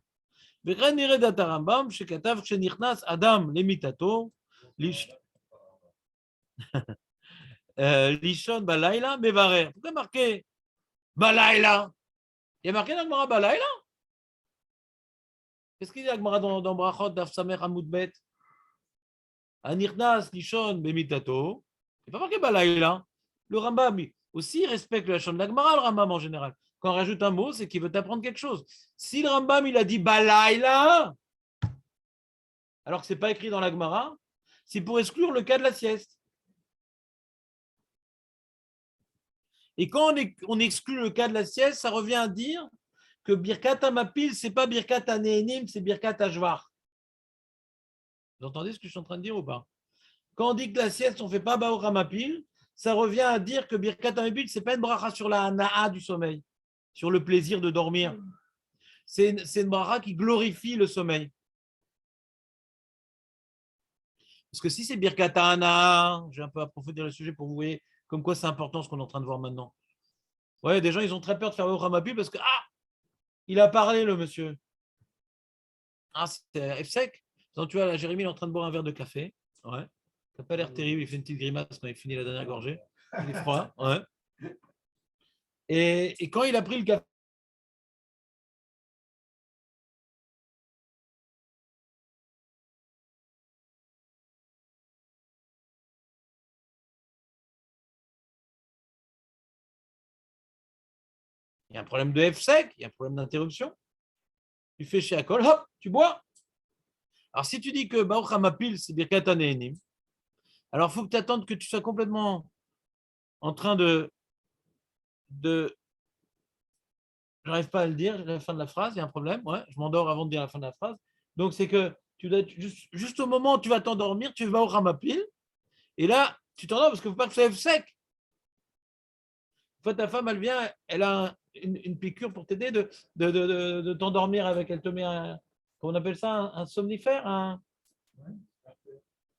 Rambam, shekatav shenichnas Adam lemitato lishon balayla mevarer. Pourquoi marqué balayla? Il y a marqué dans le Gemara balayla? Qu'est-ce qu'il y a dans Brachot d'Af Samer Hamoudbet? Anirnas Lishon Bemitato. Il n'est pas marqué Balaïla. Le Rambam aussi respecte la Lachon de la Gemara, le Rambam en général. Quand on rajoute un mot, c'est qu'il veut t'apprendre quelque chose. Si le Rambam il a dit Balaïla, alors que ce n'est pas écrit dans la Gemara, c'est pour exclure le cas de la sieste. Et quand on exclut le cas de la sieste, ça revient à dire que Birkat Hamapil, ce n'est pas Birkat Hanehenim, c'est Birkat Hajvar. Vous entendez ce que je suis en train de dire ou pas? Quand on dit que la sieste, on ne fait pas Baor Hamapil, ça revient à dire que Birkat Hamapil, ce n'est pas une bracha sur la Hana'a du sommeil, sur le plaisir de dormir. C'est une bracha qui glorifie le sommeil. Parce que si c'est Birkat Hana'a, je vais un peu approfondir le sujet pour vous voyez comme quoi c'est important ce qu'on est en train de voir maintenant. Ouais, des gens, ils ont très peur de faire Baor Hamapil parce que, il a parlé, le monsieur. C'est F-sec. Donc, tu vois, là, Jérémy il est en train de boire un verre de café. Ouais. Ça n'a pas l'air terrible. Il fait une petite grimace quand il finit la dernière gorgée. Il est froid. Ouais. Et quand il a pris le café, il y a un problème de F-sec, il y a un problème d'interruption. Tu fais chez Akol, hop, tu bois. Alors, si tu dis que Baruch Hamapil, c'est Birkat Hanehenim, alors il faut que tu attendes que tu sois complètement en train de j'arrive pas à le dire, la fin de la phrase, il y a un problème, ouais, je m'endors avant de dire la fin de la phrase. Donc, c'est que tu dois juste au moment où tu vas t'endormir, tu vas au Ramapil, et là, tu t'endors parce qu'il ne faut pas que ça lève sec. En fait, ta femme, elle vient, elle a une piqûre pour t'aider de t'endormir avec, elle te met un, comment on appelle ça, un somnifère,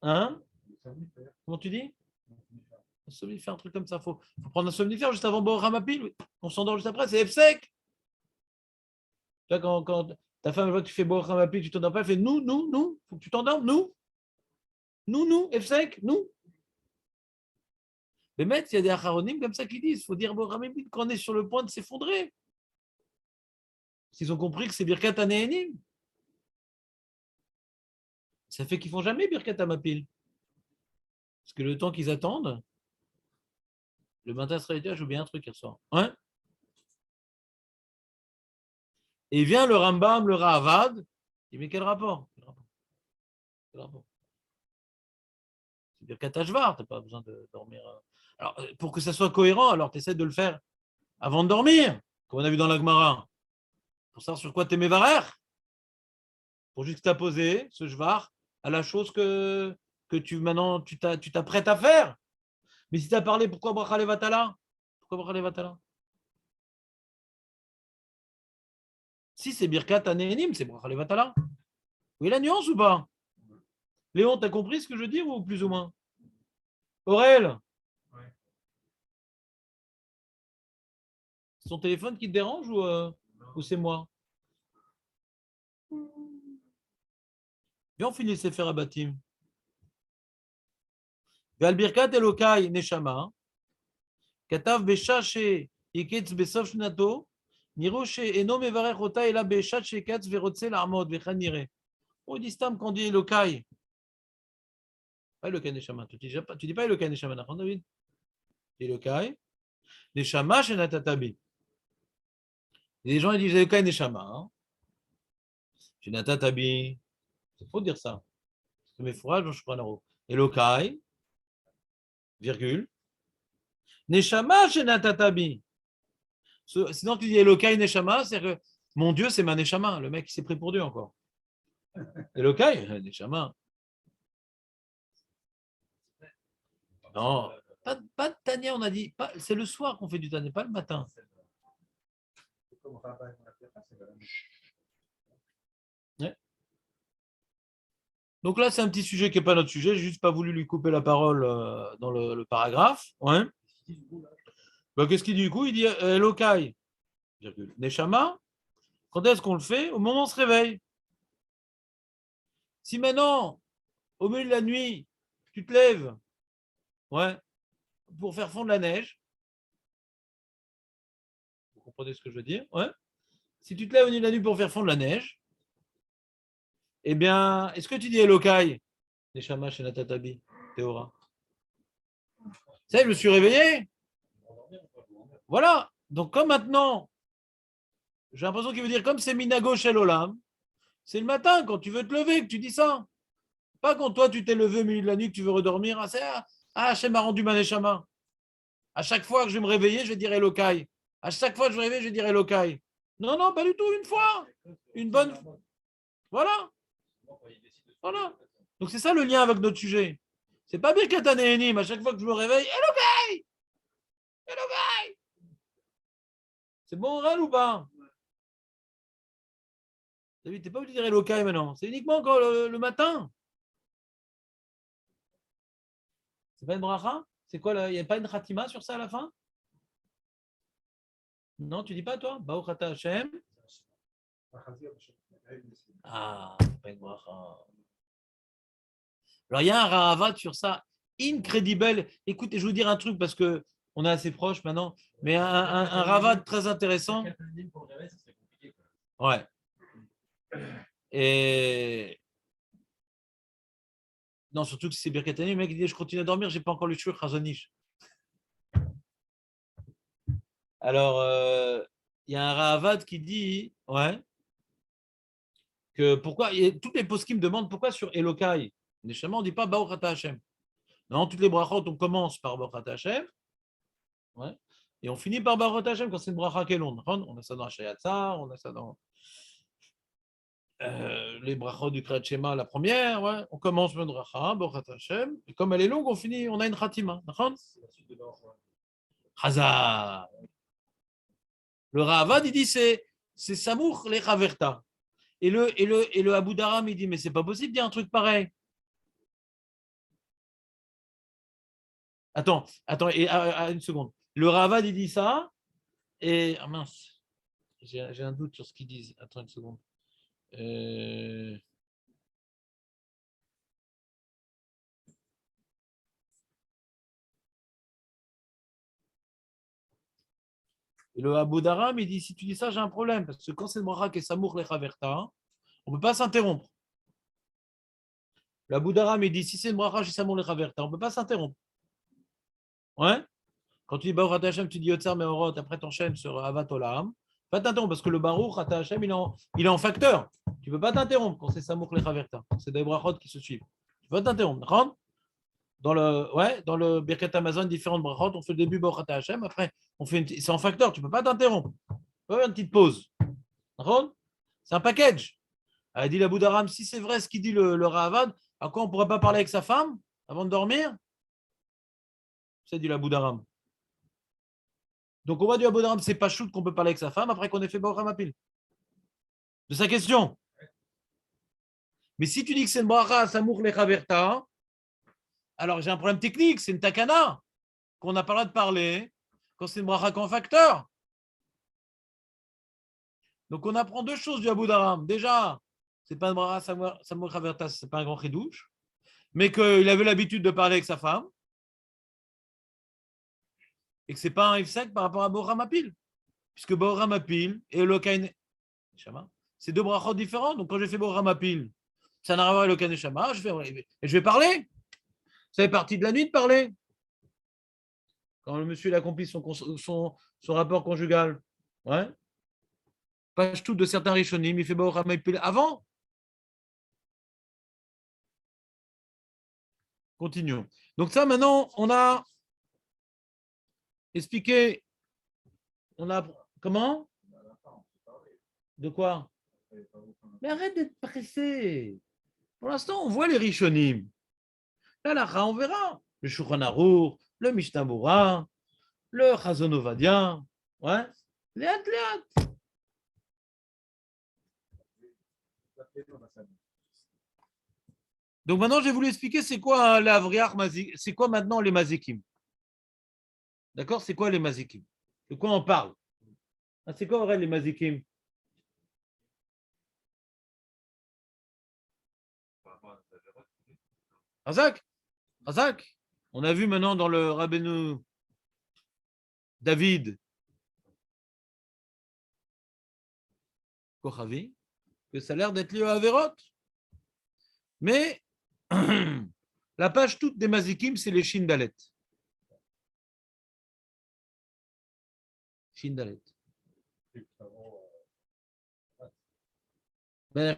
comment tu dis? Un somnifère, un truc comme ça. Faut prendre un somnifère juste avant boire Ramapil, on s'endort juste après, c'est F sec. Quand ta femme voit que tu fais boire Ramapil, tu t'endors pas, elle fait nous, faut que tu t'endormes, nous, F sec, nous. Mais maître, il y a des acharonymes comme ça qui disent, il faut dire Ramapil quand on est sur le point de s'effondrer. S'ils ont compris que c'est Birkat Hanehenim. Ça fait qu'ils ne font jamais Birkat Hamapil. Parce que le temps qu'ils attendent, Le matin, il se réveille, j'ai oublié un truc hier soir. Ouais. Et vient le Rambam, le Ravad. Il dit, mais quel rapport? Quel rapport? C'est Birkat Hashvar, tu n'as pas besoin de dormir. Alors, pour que ça soit cohérent, alors tu essaies de le faire avant de dormir, comme on a vu dans la Gemara. Pour savoir sur quoi tu es mévarer. Pour juxtaposer ce Shvar à la chose que maintenant tu t'apprêtes à faire. Mais si tu as parlé, pourquoi Bracha Levatala? Pourquoi Bracha Levatala? Si c'est Birkat Anénim, c'est Bracha Levatala. Oui, la nuance ou pas? Léon, tu as compris ce que je dis ou plus ou moins? Aurel? C'est ton téléphone qui te dérange ou c'est moi? Viens, on finit Sefer Abatim. Ve'al Birkat Elokai Neshama, Katav Besha She Yiketz Besof Shnato, Niro She Eno Mevarech Ota Ela Besha She Yiketz Verotze La'amod Vechan Nire. On dit Stam qu'on dit Elokai. Pas Elokai Neshama. Tu dis pas Elokai Neshama, d'accord, David? Elokai Neshama She Natatabi. Les gens ils disent Elokai Neshama. She Natatabi. C'est faux de dire ça. C'est mes fourrages, je prends un euro. Elokai, virgule. Neshama Shenatatabi. Sinon, tu dis Elokai Neshama, c'est-à-dire que mon Dieu, c'est ma Neshama. Le mec, il s'est pris pour Dieu encore. Elokai, Neshama. Non, pas de Tania, on a dit. C'est le soir qu'on fait du Tania, pas le matin. Ouais. Donc là, c'est un petit sujet qui n'est pas notre sujet. J'ai juste pas voulu lui couper la parole dans le paragraphe. Ouais. Ben, qu'est-ce qu'il dit du coup? Il dit Elokai, virgule, Neshama. Quand est-ce qu'on le fait? Au moment où on se réveille. Si maintenant, au milieu de la nuit, tu te lèves, ouais, pour faire fondre la neige, vous comprenez ce que je veux dire? Ouais. Si tu te lèves au milieu de la nuit pour faire fondre la neige, eh bien, est-ce que tu dis Elokai, Neshama chez Natatabi, Théora? Ça, je me suis réveillé. Voilà. Donc, comme maintenant, j'ai l'impression qu'il veut dire comme c'est Minago chez l'Olam, c'est le matin quand tu veux te lever que tu dis ça. Pas quand toi tu t'es levé au milieu de la nuit que tu veux redormir. Hachem m'a rendu ma Neshama. À chaque fois que je vais me réveiller, je vais dire Elokai. À chaque fois que je vais me réveiller, je vais dire Elokai. Non, non, pas du tout, une fois. Une bonne. Voilà. Voilà. Donc c'est ça le lien avec notre sujet. C'est pas Birkat Anénim. À chaque fois que je me réveille, Elokai. Elokai. C'est bon, Rel ou pas? David, t'es pas obligé de dire Elokai maintenant. C'est uniquement quand le matin. C'est pas une bracha? C'est quoi? Il n'y a pas une khatima sur ça à la fin? Non, tu dis pas toi? Baruch ata Hashem. Ah, c'est pas une bracha. Alors il y a un Rahavat sur ça, incredible. Écoutez, je vais vous dire un truc parce que on est assez proche maintenant, mais un Rahavat très intéressant. Ouais. Et non, surtout que c'est Birkat Anénim, le mec il dit je continue à dormir, j'ai pas encore le chou Chazonish. Alors, il y a un Rahavat qui dit, ouais, que pourquoi, toutes les poskim me demandent pourquoi sur Elokai, Neshama, on ne dit pas Baruch Ata Hashem. Non, toutes les brachot, on commence par Baruch Ata Hashem, ouais, et on finit par Baruch Ata Hashem quand c'est une bracha qui est longue. On a ça dans Hachayatzar, on a ça dans les brachot du Kriyat Shema, la première, ouais, on commence par une bracha, Baruch Ata Hashem, et comme elle est longue, on finit, on a une khatima. Chazal. Le Ravad, il dit c'est Samour les Chaverta. Et le Abu Dharam, il dit mais c'est pas possible de dire un truc pareil. Attends, et, une seconde. Le Ravad, il dit ça, et ah mince, j'ai un doute sur ce qu'ils disent. Attends une seconde. Et le Abu Dharam, il dit si tu dis ça, j'ai un problème, parce que quand c'est le bracha qui est Samour les Chaverta, on ne peut pas s'interrompre. Le Abu Dharam, il dit si c'est le bracha chez Samour les Chaverta, on ne peut pas s'interrompre. Ouais. Quand tu dis Baruch Ata Hashem, tu dis Yotzer Meorot, après t'enchaînes sur Avat Olam. Pas t'interrompre parce que le Baruch Ata Hashem, il est en facteur. Tu ne peux pas t'interrompre quand c'est Samouk Lechaverta. C'est des brachot qui se suivent. Tu peux pas t'interrompre. D'accord? Dans le Birkat Amazon, différentes brachot, on fait le début Baruch Ata Hashem, après c'est en facteur, tu ne peux pas t'interrompre. Tu peux faire une petite pause. D'accord? C'est un package. Elle dit la Boudaram, si c'est vrai ce qu'il dit le Ravad, à quoi on ne pourrait pas parler avec sa femme avant de dormir? C'est du la Boudaram. Donc on voit du Abodaram, c'est pas shoot qu'on peut parler avec sa femme après qu'on ait fait Baruch Hamapil. De sa question. Mais si tu dis que c'est une bracha Samour Lechaverta, alors j'ai un problème technique, c'est une takana qu'on n'a pas le droit de parler quand c'est une bracha qu'en facteur. Donc on apprend deux choses du Abodaram. Déjà, c'est pas une bracha Samour Lechaverta, c'est pas un grand chidouche, mais qu'il avait l'habitude de parler avec sa femme. Et que ce n'est pas un ifsek par rapport à Baruch Hamapil. Puisque Baruch Hamapil et Elokai Neshama, c'est deux brachot différents. Donc quand j'ai fait Baruch Hamapil, ça n'a rien à voir avec Elokai Neshama, je vais parler. Ça fait partie de la nuit de parler. Quand le monsieur il accomplit son rapport conjugal. Ouais. Page tout de certains Rishonim, il fait Baruch Hamapil avant. Continuons. Donc ça, maintenant, on a expliqué. On a. Comment? De quoi? Mais arrête d'être pressé. Pour l'instant, on voit les Rishonim. Là, on verra. Le Shulchan Aruch, le Mishnah Berurah, le Chazon Ovadia. Ouais. Léat. Donc maintenant, je vais vous expliquer c'est quoi l'Avriach Mazik. C'est quoi maintenant les Mazikim. D'accord? C'est quoi les Mazikim? De quoi on parle? C'est quoi Aurel, les Mazikim? Razak, on a vu maintenant dans le Rabbeinu David Kochavi que ça a l'air d'être lié à Averot. Mais la page toute des Mazikim, c'est les Shindalet. Shindalet. Dans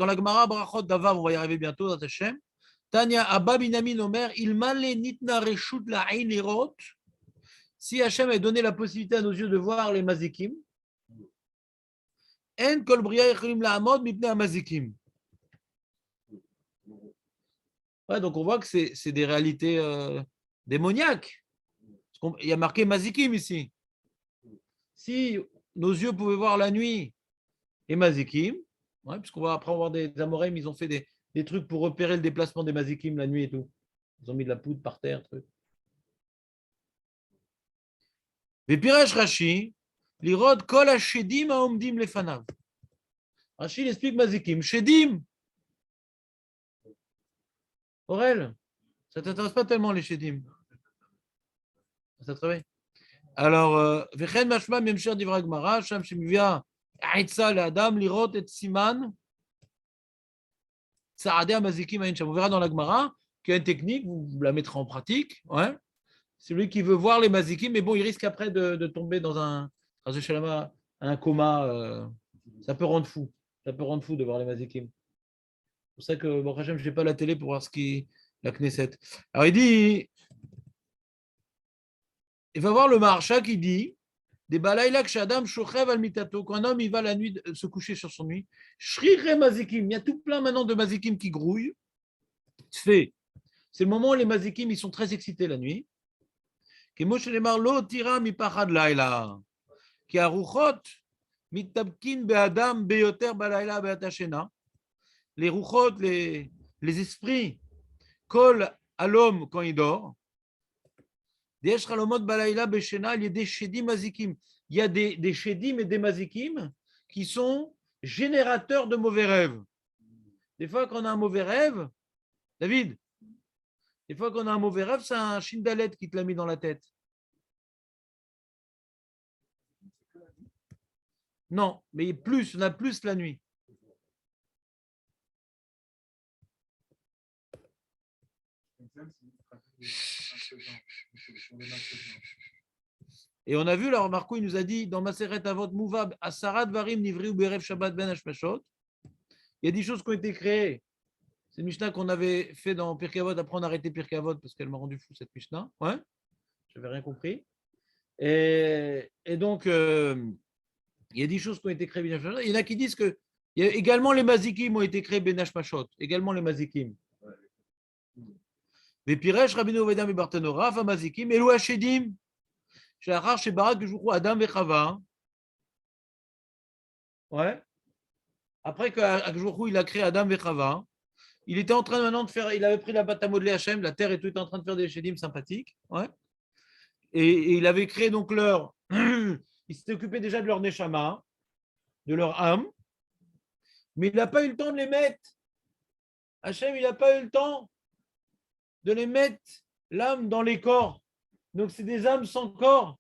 la Gemara, Brachot Davav, on va y arriver bientôt dans Hachem. Tanya Abba Binamin Omer, il male nitna reshut la erot. Si Hachem a donné la possibilité à nos yeux de voir les mazikim, en kol bria yecholim la'amod mipnei hamazikim. Ouais, donc on voit que c'est des réalités démoniaques. Il y a marqué mazikim ici. Si nos yeux pouvaient voir la nuit les mazikim, ouais, puisqu'on va après voir des Amorim, ils ont fait des trucs pour repérer le déplacement des mazikim la nuit et tout. Ils ont mis de la poudre par terre, truc. Et Piresh Rashi, l'irod kol hashedim haomdim lefanav. Rashi explique mazikim. Shedim. Aurel, ça ne t'intéresse pas tellement les shedim. Ça travaille. Alors, Vechen mashma memsher divra Gemara, sham shemivia aitza le'adam lirot et siman tsaadeh mazikim ain sham. On verra dans la Gemara qu'il y a une technique, vous la mettrez en pratique. Ouais. Celui qui veut voir les mazikim, mais bon, il risque après de tomber dans un coma. Ça peut rendre fou. Ça peut rendre fou de voir les mazikim. C'est pour ça que, bon, je n'ai pas la télé pour voir la Knesset. Alors, il dit, il va voir le Maharsha qui dit, des balaïla kshadam shochev al mitato, quand un homme il va la nuit se coucher sur son lit, shrire mazikim, il y a tout plein maintenant de mazikim qui grouillent. C'est le moment où les mazikim ils sont très excités la nuit. Les rouchot, les esprits collent à l'homme quand il dort. Il y a des shedim et des mazikim qui sont générateurs de mauvais rêves. Des fois qu'on a un mauvais rêve, David, des fois qu'on a un mauvais rêve, c'est un shindalet qui te l'a mis dans la tête. Non, mais on a plus la nuit. Et on a vu, là, Marco, il nous a dit, dans Maseret Avot Mouvab, Asarat Varim Nivri ou Berev Shabbat Ben Hashmashot, il y a des choses qui ont été créées. C'est une Mishnah qu'on avait fait dans Pirkei Avot. Après, on a arrêté Pirkei Avot parce qu'elle m'a rendu fou, cette Mishnah. Ouais, je n'avais rien compris. Et donc, il y a des choses qui ont été créées Ben Hashmashot. Il y en a qui disent que il y a également les Mazikim ont été créés Ben Hashmashot. Également les Mazikim. Mais Piresh, Rabbeinu Ovedam et Bartanora, Rav Mazikim, Elou Hashedim, Shachar Shebarak, Jouchou Adam et Chava. Ouais. Après que il a créé Adam et Chava, il était en train maintenant de faire, il avait pris la bâtamo de Hachem, la terre et tout, était en train de faire des Shedim sympathiques. Ouais. Et il avait créé donc leur. Il s'était occupé déjà de leur Neshama, de leur âme, mais il n'a pas eu le temps de les mettre. Hachem, il n'a pas eu le temps de les mettre l'âme dans les corps. Donc, c'est des âmes sans corps.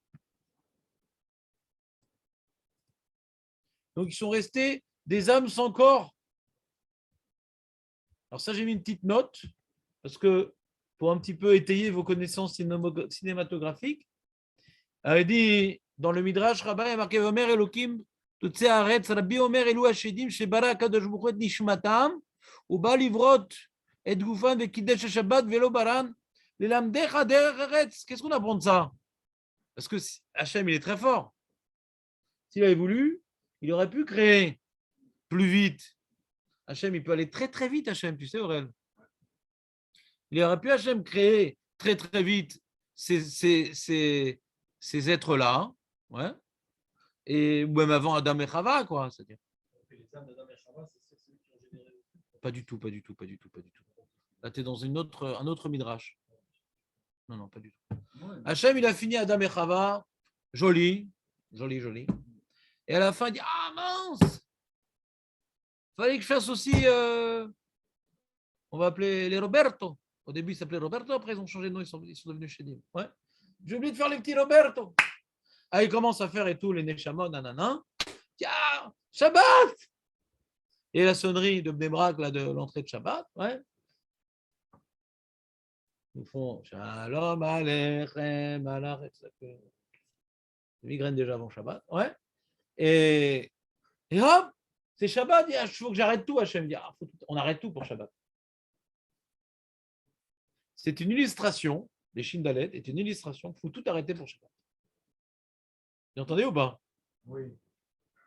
Donc, ils sont restés des âmes sans corps. Alors, ça, j'ai mis une petite note, parce que pour un petit peu étayer vos connaissances cinématographiques, il dit dans le Midrash, Rabbi, il y a marqué Omer Elokim, Tutse Haaretz, Rabbi Omer Elu Hashedim, Shebara Akadosh Baruch Hu et Nishmatam, Uba Livrot, et Gufan, et Kidesh Shabbat, Velo Baran, Lelamdecha Derech Eretz. Qu'est-ce qu'on apprend de ça? Parce que Hachem, il est très fort. S'il avait voulu, il aurait pu créer plus vite. Hachem, il peut aller très très vite, Hachem, tu sais, Aurel. Il aurait pu, Hachem, créer très très vite ces êtres-là, ouais, et même avant Adam et Chava, quoi. C'est-à-dire. Pas du tout, pas du tout, pas du tout, pas du tout. Là, tu es dans un autre midrash. Non, non, pas du tout. Hachem, il a fini Adam et Chava, joli, joli, joli. Et à la fin, il dit, ah mince, fallait que je fasse aussi, on va appeler les Roberto. Au début, ils s'appelaient Roberto, après ils ont changé de nom, ils sont devenus Shedim. Ouais. J'ai oublié de faire les petits Roberto. Ah, il commence à faire et tout, les Neshamot, nanana. Tiens, Shabbat. Et la sonnerie de Bnebrak, là, de l'entrée de Shabbat, ouais. Ils font Shalom Aleichem, Alaretz. Migraine déjà avant Shabbat, ouais. Et hop, c'est Shabbat, il faut que j'arrête tout. Hachem dit, on arrête tout pour Shabbat. C'est une illustration, les Shindalet est une illustration, il faut tout arrêter pour Shabbat. Vous entendez ou pas? Oui.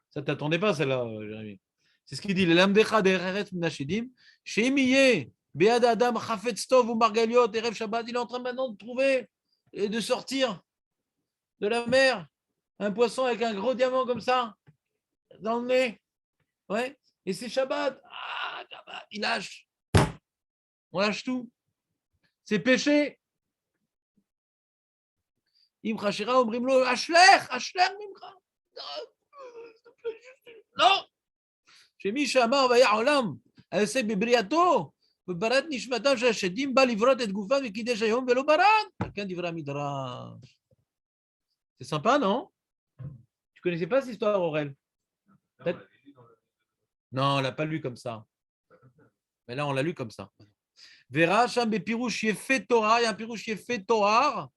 Ça ne t'attendait pas, celle-là, Jérémy. C'est ce qu'il dit. Il est en train maintenant de trouver et de sortir de la mer un poisson avec un gros diamant comme ça dans le nez. Ouais. Et c'est Shabbat. Ah, Shabbat. Il lâche. On lâche tout. C'est péché. Imcha Shira Omrimlo Ashler, Ashler Mimcha. Non. Chez Misha Amar Vaya Olam, Aesek Bebriato, Bebarat Nishmatam Shashedim, Balivrot et Goufan, Kidesh Ayom, Velo Barat. Quelqu'un dit Midrash. C'est sympa, non? Tu connaissais pas cette histoire, Aurel? Non, on l'a pas lu comme ça. Mais là, on l'a lu comme ça. Vera Sham Bepirouch Yefet Torah, il y a un Pirouch Yefet Torah,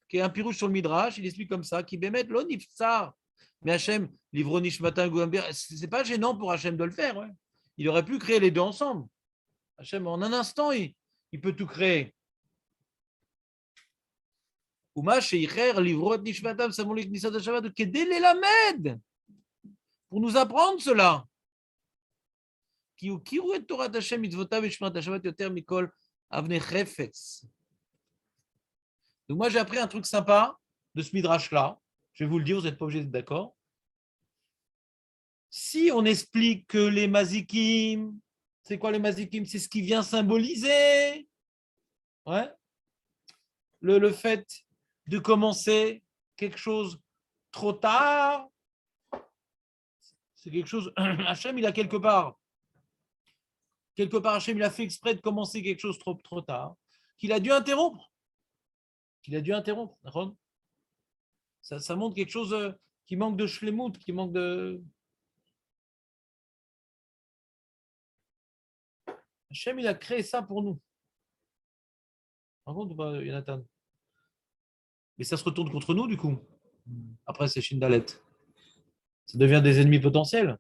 qui est un Pirouch sur le Midrash, il explique comme ça, qui bémet l'onifsar. Mais Hachem, livre Nishmatan Gouambir, c'est pas gênant pour Hachem de le faire. Ouais. Il aurait pu créer les deux ensemble. Hachem, en un instant, il peut tout créer. Uma Sheicher, livre Nishmatan, Samolik Nisat Shabbat, Kedele Lamed, pour nous apprendre cela. Qui et Torah Hachem, Mitzvotav et Shmat Shabbat, Yoter Mikol, Avne Chefetz. Donc, moi, j'ai appris un truc sympa de ce midrash-là. Je vais vous le dire, vous n'êtes pas obligé d'être d'accord. Si on explique que les mazikim, c'est quoi les mazikim? C'est ce qui vient symboliser ouais, le fait de commencer quelque chose trop tard. C'est quelque chose. Hachem, il a quelque part, Hachem, il a fait exprès de commencer quelque chose trop tard, qu'il a dû interrompre. Ça montre quelque chose qui manque de shlemut, qui manque de. Hachem, il a créé ça pour nous. Par contre, ou pas, Jonathan? Mais ça se retourne contre nous, du coup. Après, c'est Shindalet. Ça devient des ennemis potentiels.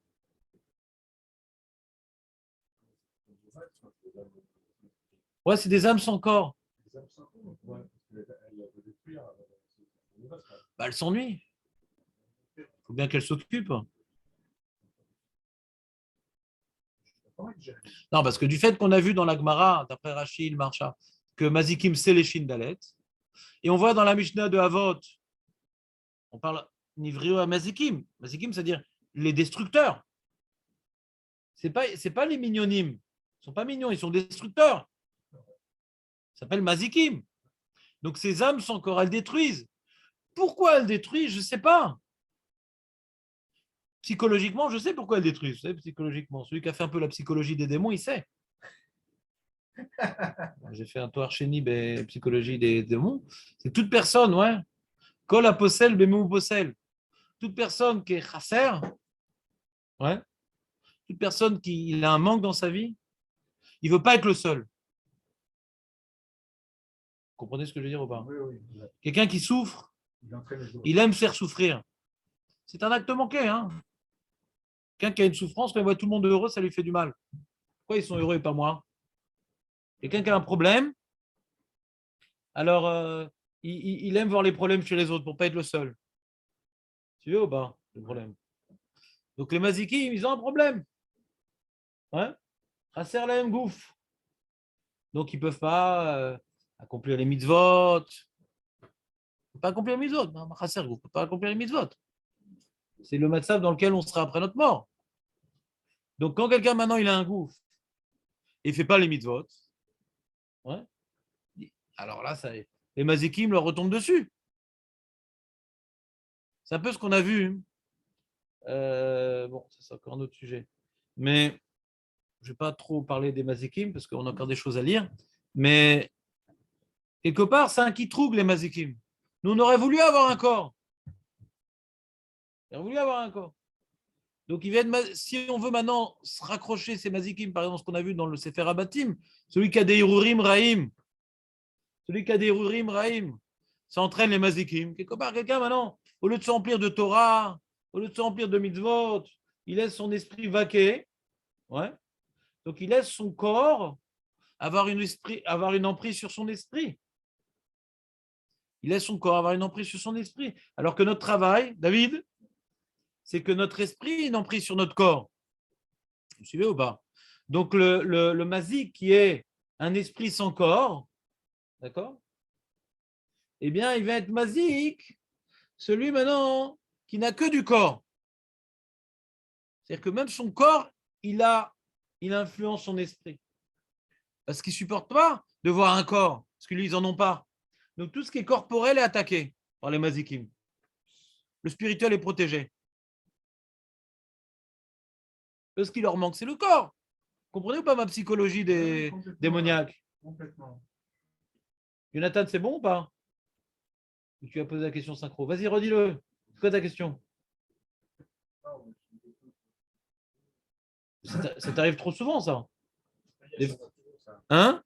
Ouais, c'est des âmes sans corps. Bah, elles s'ennuient. Il faut bien qu'elles s'occupent. Non, parce que du fait qu'on a vu dans la Gemara, d'après Rachid, Marcha, que Mazikim, c'est les Shindalet, et on voit dans la Mishnah de Havot, on parle Nivrio à Mazikim. Mazikim, c'est-à-dire les destructeurs. C'est pas les mignonimes. Ils sont pas mignons, ils sont destructeurs. Ça s'appelle Mazikim. Donc ces âmes sans corps, elles détruisent. Pourquoi elles détruisent? Je ne sais pas. Psychologiquement, je sais pourquoi elles détruisent. Vous savez, psychologiquement, celui qui a fait un peu la psychologie des démons, il sait. J'ai fait un tour chez Nib et psychologie des démons. C'est toute personne, ouais. Kol aposel bemou posel. Toute personne qui est chasser, ouais. Toute personne qui a un manque dans sa vie, il ne veut pas être le seul. Vous comprenez ce que je veux dire ou pas? Oui. Quelqu'un qui souffre, il aime faire souffrir. C'est un acte manqué. Hein. Quelqu'un qui a une souffrance, quand il voit tout le monde heureux, ça lui fait du mal. Pourquoi ils sont heureux et pas moi? Quelqu'un qui a un problème, alors il aime voir les problèmes chez les autres pour ne pas être le seul. Tu veux ou pas, le problème? Donc les mazikim, ils ont un problème. Ouais. Chasser la même gouffre. Donc ils ne peuvent pas accomplir les mitzvot. Ils ne peuvent pas accomplir les mitzvot. Non, chasser, vous ne pouvez pas accomplir les mitzvot. C'est le matzav dans lequel on sera après notre mort. Donc quand quelqu'un maintenant il a un gouffre et il ne fait pas les mitzvot, ouais, alors là, les mazikim leur retombent dessus. C'est un peu ce qu'on a vu. Bon, ça, c'est encore un autre sujet. Mais je ne vais pas trop parler des mazikim parce qu'on a encore des choses à lire. Mais quelque part, c'est un qui trouble les mazikim. Nous, on aurait voulu avoir un corps. On aurait voulu avoir un corps. Donc, si on veut maintenant se raccrocher ces mazikim, par exemple, ce qu'on a vu dans le Sefer Abatim, celui qui a des Irurim Rahim, ça entraîne les mazikim. Quelque part, quelqu'un maintenant, au lieu de se remplir de Torah, au lieu de se remplir de mitzvot, il laisse son esprit vaquer. Ouais. Donc, il laisse son corps avoir une emprise sur son esprit. Il laisse son corps avoir une emprise sur son esprit. Alors que notre travail, David, c'est que notre esprit ait une emprise sur notre corps. Vous suivez ou pas? Donc, le mazik qui est un esprit sans corps, d'accord? Eh bien, il va être mazik, celui maintenant qui n'a que du corps. C'est-à-dire que même son corps, il influence son esprit. Parce qu'il ne supporte pas de voir un corps, parce que lui, ils n'en ont pas. Donc, tout ce qui est corporel est attaqué par les mazikim. Le spirituel est protégé. Ce qui leur manque, c'est le corps. Comprenez ou pas ma psychologie des démoniaques? Complètement. Jonathan, c'est bon ou pas? Tu as posé la question synchro. Vas-y, redis-le. C'est quoi ta question? Ça t'arrive trop souvent, ça? Hein?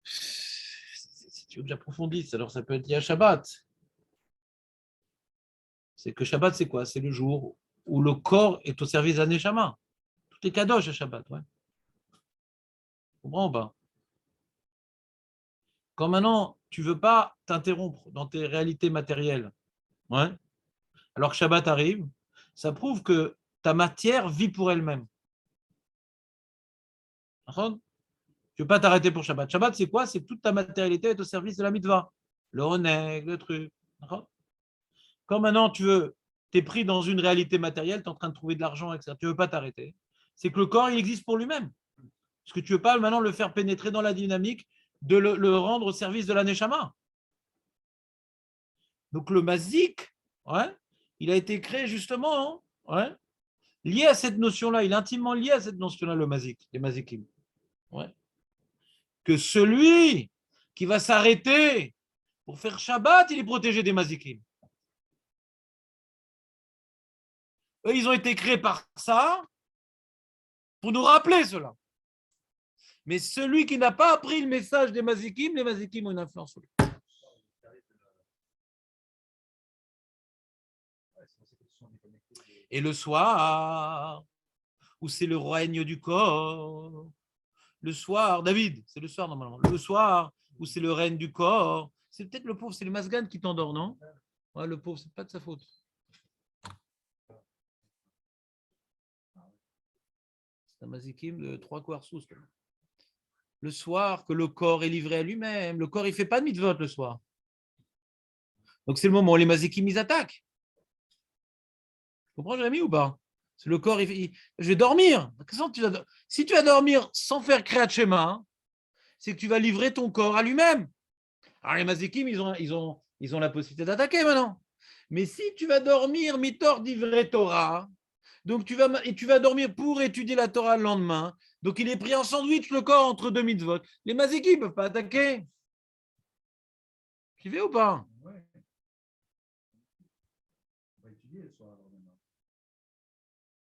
Si tu veux que j'approfondisse, alors ça peut être lié à Shabbat. C'est que Shabbat, c'est quoi? C'est le jour où le corps est au service d'un Neshama. Tout est kadosh à Shabbat, ouais. Tu comprends ou pas? Quand maintenant, tu ne veux pas t'interrompre dans tes réalités matérielles, ouais, alors que Shabbat arrive, ça prouve que ta matière vit pour elle-même. Tu ne veux pas t'arrêter pour Shabbat. Shabbat, c'est quoi? C'est que toute ta matérialité est au service de la mitzvah. Le honeg, le truc. Quand maintenant tu es pris dans une réalité matérielle, tu es en train de trouver de l'argent, etc. Tu ne veux pas t'arrêter. C'est que le corps, il existe pour lui-même. Parce que tu ne veux pas maintenant le faire pénétrer dans la dynamique de le rendre au service de la Neshama. Donc le mazik, ouais, il a été créé justement, ouais, lié à cette notion-là. Il est intimement lié à cette notion-là, le mazik, les mazikim. Ouais. Que celui qui va s'arrêter pour faire Shabbat, il est protégé des mazikim. Eux, ils ont été créés par ça pour nous rappeler cela. Mais celui qui n'a pas appris le message des mazikim, les mazikim ont une influence sur lui. Et le soir, où c'est le règne du corps, le soir, David, c'est le soir normalement, le soir où c'est le règne du corps, c'est peut-être le pauvre, c'est le masgan qui t'endort, non? Ouais, le pauvre, c'est pas de sa faute. C'est un mazikim de 3 quarts sous. Le soir, que le corps est livré à lui-même, le corps, il ne fait pas de mitzvot le soir. Donc, c'est le moment où les mazikim, ils attaquent. Tu comprends, Jérémy, ou pas? C'est le corps, je vais dormir. Si tu vas dormir sans faire créat Shema, c'est que tu vas livrer ton corps à lui-même. Alors, les mazikim, ils ont la possibilité d'attaquer maintenant. Mais si tu vas dormir, mitor divrei Torah, donc tu vas dormir pour étudier la Torah le lendemain, donc il est pris en sandwich le corps entre deux mitzvot. Les mazikim ne peuvent pas attaquer. Tu veux ou pas?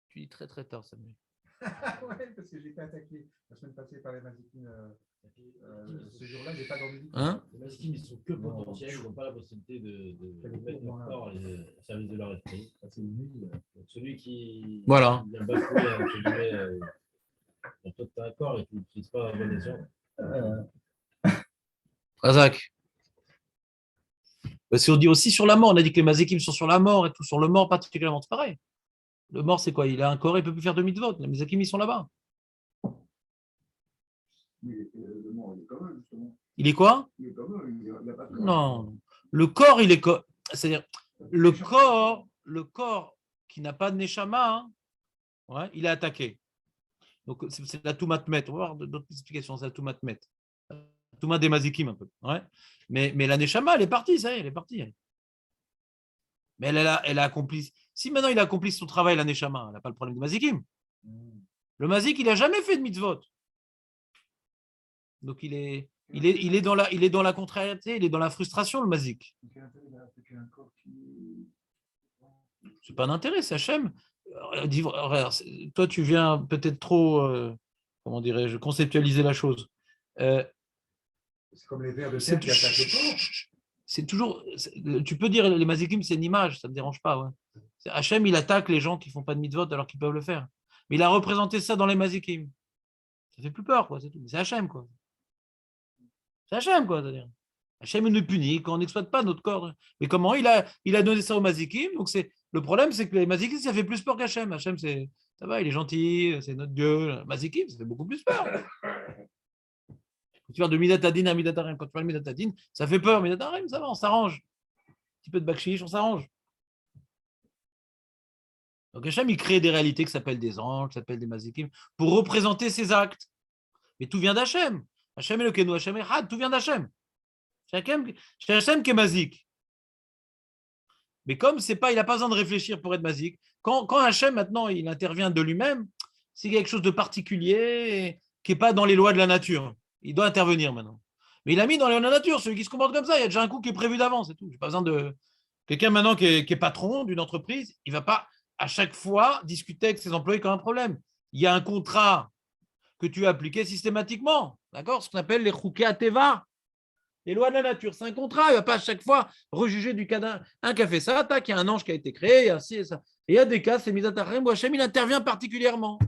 Tu dis très très tard, Samuel. Oui, parce que j'ai été attaqué la semaine passée par les mazikim. Ce jour-là, j'ai pas dormi. Hein? Les mazikim, ils sont que potentiels, ils n'ont pas la possibilité de mettre leur corps au service de leur esprit. Donc, celui qui Voilà. vient bafouer dans tout un corps et qui n'utilise pas la bonne escient. Razak. Parce qu'on dit aussi sur la mort, on a dit que les mazikim sont sur la mort et tout, sur le mort particulièrement, c'est pareil. Le mort, c'est quoi? Il a un corps, il ne peut plus faire de mitzvot. Les mazikim, ils sont là-bas. Le mort, il est quand même, justement. Il est quoi? Il est quand même, il n'a pas de corps. Non. Le corps, il est. C'est-à-dire, le corps qui n'a pas de neshama, hein, ouais, il est attaqué. Donc, c'est la Toumat Met. On va voir d'autres explications. C'est la Toumat Met. La Toumat des mazikim, un peu. Ouais. Mais la neshama, elle est partie, ça y est, elle est partie. Mais elle a accompli. Si maintenant il a accompli son travail, la neshama, elle n'a pas le problème de mazikim. Le mazik, il n'a jamais fait de mitzvot. Donc il est dans la contrariété, il est dans la frustration, le mazik. C'est pas un intérêt, c'est Hachem. Toi, tu viens peut-être trop, comment dirais-je, conceptualiser la chose. C'est comme les vers de terre qui attaquent le corps. C'est toujours. Tu peux dire les mazikim, c'est une image, ça ne me dérange pas. Ouais. Hachem, il attaque les gens qui ne font pas de mitzvot alors qu'ils peuvent le faire. Mais il a représenté ça dans les mazikim. Ça fait plus peur, quoi. C'est tout. C'est Hachem, quoi. C'est Hachem, quoi. C'est-à-dire. Hachem nous punit quand on n'exploite pas notre corps. Mais comment il a donné ça aux mazikim? Donc le problème, c'est que les mazikim, ça fait plus peur qu'Hachem. Hachem, ça va, il est gentil, c'est notre Dieu. Mazikim, ça fait beaucoup plus peur. Quand tu vas de Midatadin à Midatarim, quand tu vas de Midatadin, ça fait peur. Midatarim, ça va, on s'arrange. Un petit peu de bakshish, on s'arrange. Donc Hachem, il crée des réalités qui s'appellent des anges, qui s'appellent des mazikim, pour représenter ses actes. Mais tout vient d'Hachem. Hachem est le Kenu, Hachem est Had, tout vient d'Hachem. C'est Hachem qui est mazik. Mais comme il n'a pas besoin de réfléchir pour être mazik, quand Hachem, maintenant, il intervient de lui-même, c'est quelque chose de particulier qui n'est pas dans les lois de la nature. Il doit intervenir maintenant. Mais il a mis dans les lois de la nature, celui qui se comporte comme ça, il y a déjà un coup qui est prévu d'avance, c'est tout. Je n'ai pas besoin de. Quelqu'un maintenant qui est patron d'une entreprise, il ne va pas à chaque fois discuter avec ses employés comme un problème. Il y a un contrat que tu as appliqué systématiquement, d'accord? Ce qu'on appelle les chouké ateva, les lois de la nature. C'est un contrat, il ne va pas à chaque fois rejuger du cas d'un qui a fait ça, tac, il y a un ange qui a été créé, il y a ci et ça. Et il y a des cas, c'est Midatachem, où Hachem, il intervient particulièrement.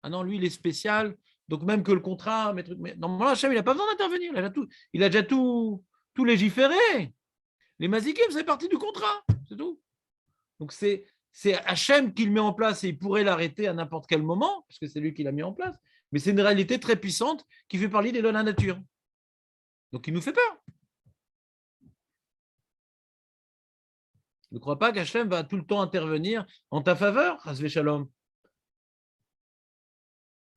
Ah non, lui, il est spécial. Donc, même que le contrat, mais normalement, Hachem, il n'a pas besoin d'intervenir. Il a déjà tout légiféré. Les mazikim, c'est partie du contrat. C'est tout. Donc, c'est Hachem qui le met en place et il pourrait l'arrêter à n'importe quel moment, parce que c'est lui qui l'a mis en place. Mais c'est une réalité très puissante qui fait parler des lois de la nature. Donc, il nous fait peur. Ne crois pas qu'Hachem va tout le temps intervenir en ta faveur, Hasvé Shalom.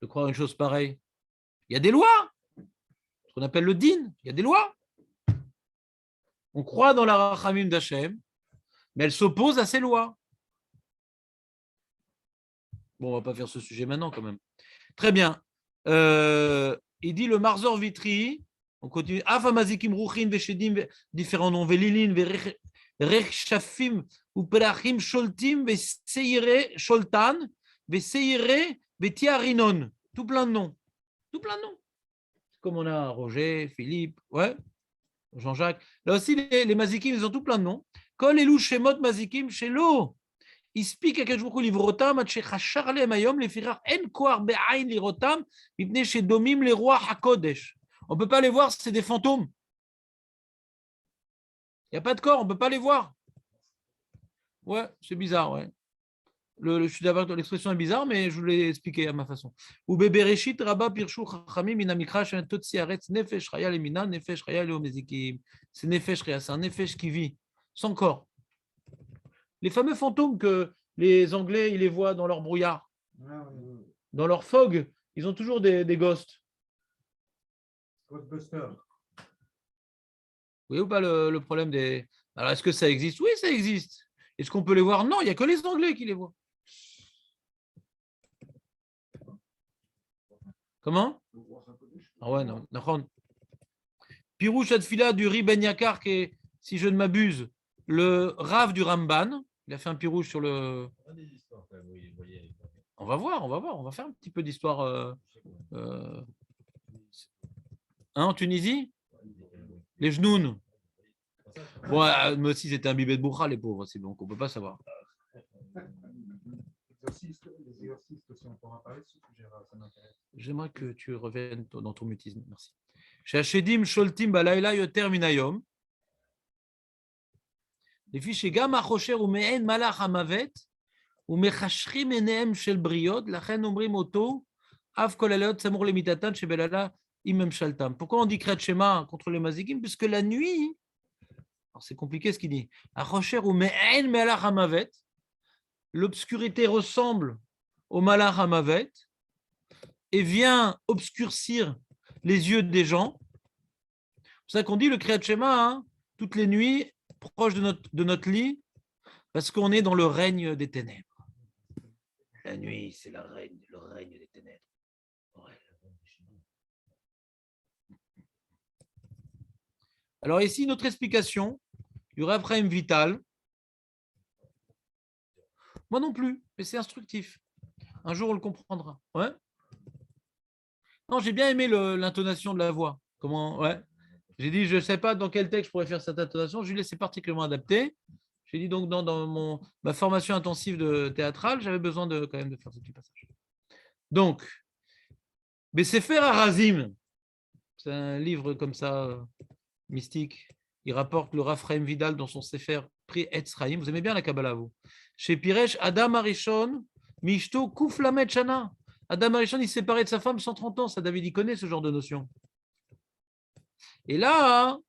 De croire une chose pareille. Il y a des lois, ce qu'on appelle le din, il y a des lois. On croit dans la rachamim d'Hachem, mais elle s'oppose à ces lois. Bon, on ne va pas faire ce sujet maintenant quand même. Très bien. Il dit le Marzor Vitri, on continue. Afamazikim ruchin veshedim, différents noms, velilin, verechshafim, ou pelachim sholtim, veseire sholtan, veseire Betiarinon, tout plein de noms. Tout plein de noms. comme on a Roger, Philippe, ouais, Jean-Jacques. Là aussi, les mazikim, ils ont tout plein de noms. Kol elu shemot mazikim shelo. Ispik akadosh baruch hu livrotam ad shechashar alehem hayom lefirar en koar be'ain lirotam mipnei shedomim leruach hakodesh. On ne peut pas les voir, c'est des fantômes. Il n'y a pas de corps, on ne peut pas les voir. Ouais, c'est bizarre, ouais. Je suis d'accord, l'expression est bizarre, mais je vous l'ai expliqué à ma façon. Ou bebereshit rabba pirshu chachamim min hamikra shen totsi aretz nefesh chaya lemina nefesh chaya leomezikim. C'est nefesh chaya, c'est un nefesh qui vit sans corps. Les fameux fantômes que les Anglais ils les voient dans leur brouillard, dans leur fog, ils ont toujours des ghosts. Ghostbuster. Vous voyez ou pas le problème des. Alors, est-ce que ça existe? Oui, ça existe. Est-ce qu'on peut les voir? Non, il n'y a que les Anglais qui les voient. Comment? Ah ouais, non. Pirouche Adfila du Ri Ben Yakar, qui est, si je ne m'abuse, le Rav du Ramban. Il a fait un pirouche sur le. On va voir. On va faire un petit peu d'histoire. En Tunisie? Les Genoun. Bon, moi aussi, c'était un bibet de Bourra, les pauvres, c'est donc on ne peut pas savoir. Les exorcistes aussi, on pourra parler de ce sujet, ça m'intéresse. J'aimerais que tu reviennes dans ton mutisme, merci. Chez Hachedim, Sholtim, Balayla, Yoter, Minayom. Les fiches Gam Achosher ou Mehen Malach Hamavet ou Mechashrim Enehem Shel Briod, la reine Omrim Oto, Av Kolalot, Samour Lemitatan, chez Belala, Imem Shaltam. Pourquoi on dit Kret Shema contre les Mazikim? Puisque la nuit, alors c'est compliqué ce qu'il dit, Achosher ou Mehen Malach Hamavet, l'obscurité ressemble au Malach Hamavet et vient obscurcir les yeux des gens. C'est pour ça qu'on dit le Kriyat Shema toutes les nuits, proche de notre lit, parce qu'on est dans le règne des ténèbres. La nuit, c'est le règne des ténèbres. Ouais. Alors ici, notre explication du Rav Chaim Vital. Moi non plus, mais c'est instructif. Un jour, on le comprendra. Ouais. Non, j'ai bien aimé l'intonation de la voix. Comment? Ouais. J'ai dit, je ne sais pas dans quel texte je pourrais faire cette intonation. Julie, c'est particulièrement adapté. J'ai dit donc dans ma formation intensive de théâtrale, j'avais besoin quand même de faire ce petit passage. Donc, Sefer Harazim, c'est un livre comme ça, mystique. Il rapporte le Rav Chaim Vidal dans son Sefer Pri Etz Chaim. Vous aimez bien la Kabbalah, vous? Chez Piresh, Adam Arishon, Mishto Kuflamet Shana. Adam Arishon, il s'est séparé de sa femme 130 ans. Ça, David, il connaît ce genre de notion. Et là,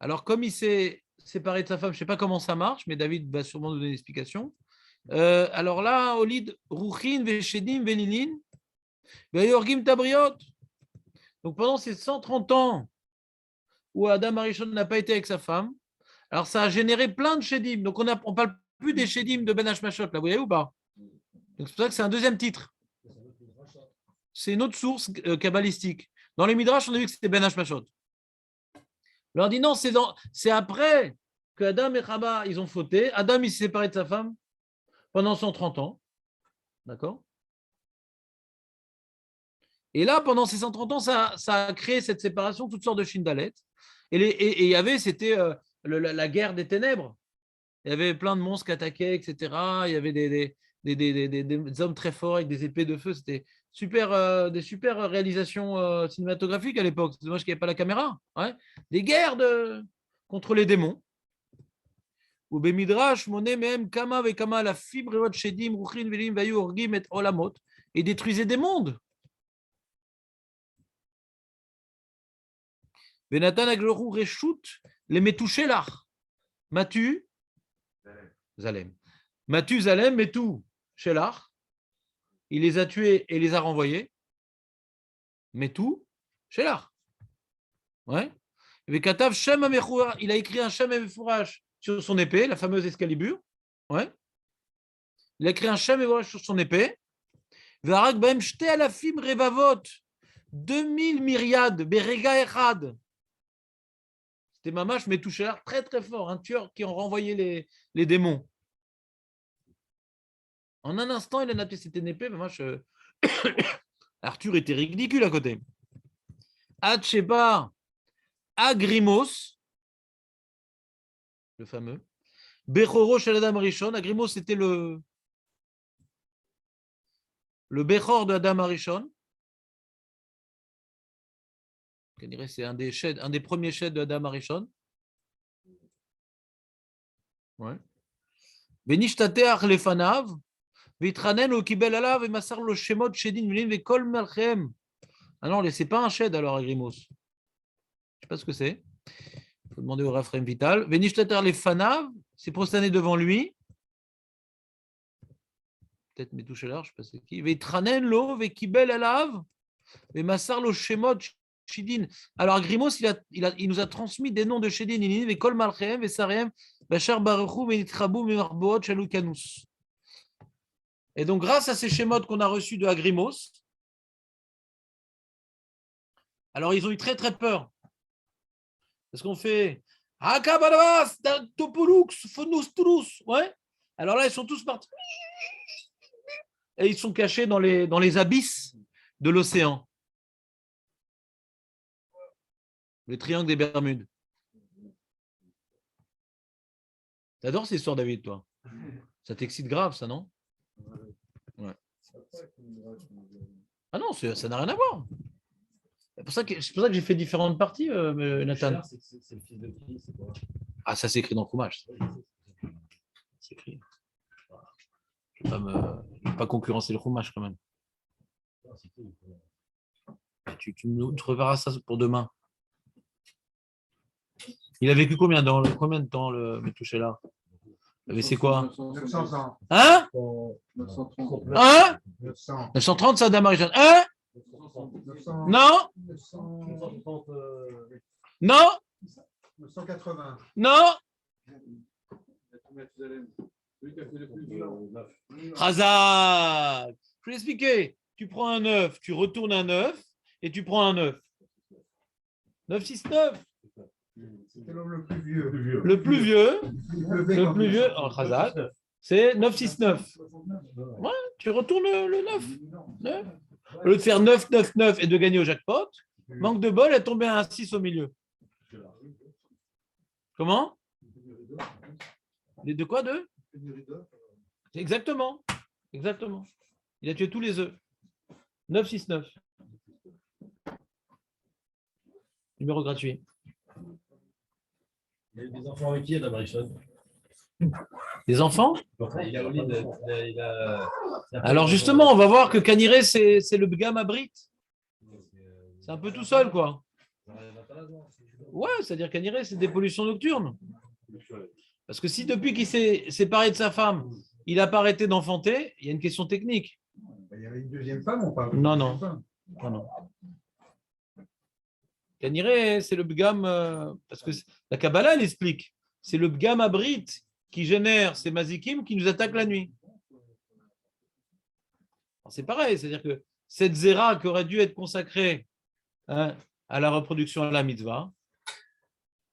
alors comme il s'est séparé de sa femme, je ne sais pas comment ça marche, mais David va sûrement nous donner une explication. Alors là, Olid Ruchin, Veshedim, Velilin, Veyorgim Tabriot. Donc pendant ces 130 ans où Adam Arishon n'a pas été avec sa femme, alors ça a généré plein de Shedim. Donc on ne parle plus des Shedim de Ben Hashmashot, là, vous voyez ou pas? Donc c'est pour ça que c'est un deuxième titre. C'est une autre source kabbalistique. Dans les Midrash, on a vu que c'était Ben Hashmashot. On leur dit non, c'est après que Adam et Chava, ils ont fauté. Adam, il s'est séparé de sa femme pendant 130 ans. D'accord? Et là, pendant ces 130 ans, ça a créé cette séparation, toutes sortes de Shindalet. Et il y avait, c'était la guerre des ténèbres. Il y avait plein de monstres qui attaquaient, etc. Il y avait des hommes très forts avec des épées de feu. C'était des super réalisations cinématographiques à l'époque. C'est dommage qu'il n'y avait pas la caméra. Ouais. Des guerres contre les démons. Ou Bemidrash, Moné, Mehem, Kama, Vekama, la fibre, Shedim, Ruchin, Velim, Vayu, Orgim, et Olamot. Et détruisaient des mondes. Benatan Agloru Reshut, les Metouchelach. Matu, Zalem. Matu, Zalem, Metou, Shelach. Il les a tués et les a renvoyés. Metou, Shelach. Ouais. Il a écrit un Shem Amefourash sur son épée, la fameuse Excalibur. Ouais. Il a écrit un Shem Amefourash sur son épée. Varak Baem Shte Alafim Revavot. 2000 myriades, Berega Echad. C'était Mamash Metoucher, très très fort, un tueur qui a renvoyé les démons. En un instant, il a tué cette épée. Mamash, Arthur était ridicule à côté. Ad Sheba Agrimos, le fameux. Bechoro Shel Adam Arishon. Agrimos, c'était le Bechor de Adam Arishon. C'est un des premiers sheds de Adam Arishon. Ouais. Venishtateach lefanav, vitranen o kibel alav et masar lo shemot shedin v'lin v'kol melchem. Ah non, c'est pas un shed alors, Agrimos. Je ne sais pas ce que c'est. Il faut demander au Raphaël Vital. Venishtateach lefanav, c'est prosterné devant lui. Peut-être Metouchelar, je ne sais pas c'est qui. Vitranen lo v'kibel alav et masar lo shemot shedin. Alors, Agrimos, il nous a transmis des noms de shedin, v'kol melchem, v'sarem. Et donc, grâce à ces schémas qu'on a reçus de Agrimos, alors ils ont eu très très peur. Parce qu'on fait ouais. Alors là, ils sont tous partis. Et ils sont cachés dans les abysses de l'océan. Le triangle des Bermudes. T'adores ces histoires, David, toi? Ça t'excite grave, ça, non? Ouais. Ah non, ça n'a rien à voir. C'est pour ça que j'ai fait différentes parties, Nathan. C'est le fils de qui? C'est quoi? Ah, ça s'écrit dans le Chumash. C'est écrit. Je ne vais pas concurrencer le Chumash quand même. Tu te reverras ça pour demain. Il a vécu combien de temps, le Metouchelar? C'est quoi? 900 ans. Hein? 930. Hein? 900. 930, ça, Adam Arishon. Hein? 900. Non? 930. Non? 980. Non? Razak. Je vais l'expliquer. Tu prends un 9, tu retournes un 9 et tu prends un 9. 9, 6, 9. C'était l'homme le plus vieux. Le plus vieux, Le plus vieux en Razak, c'est 9, 6, 9. Ouais, tu retournes le 9. 9. Au lieu de faire 9, 9, 9 et de gagner au jackpot, manque de bol, elle est tombée à un 6 au milieu. Comment? Les deux quoi, deux? Exactement. Exactement. Il a tué tous les œufs. 9, 6, 9. Numéro gratuit. Il y a eu des enfants avec qui, Adam Arishon? Des enfants? Alors Alors justement, on va voir que Caniré, c'est le Bgam Abrit. C'est un peu tout seul, quoi. Ouais, c'est-à-dire Caniré, c'est des pollutions nocturnes. Parce que si depuis qu'il s'est séparé de sa femme, il n'a pas arrêté d'enfanter, il y a une question technique. Il y avait une deuxième femme, on parle. Non, non. Non, non. Caniré, c'est le Bgam, parce que la Kabbalah, elle explique, c'est le Bgam Abrit qui génère ces mazikim qui nous attaquent la nuit. C'est pareil, c'est-à-dire que cette zéra qui aurait dû être consacrée à la reproduction à la mitzvah,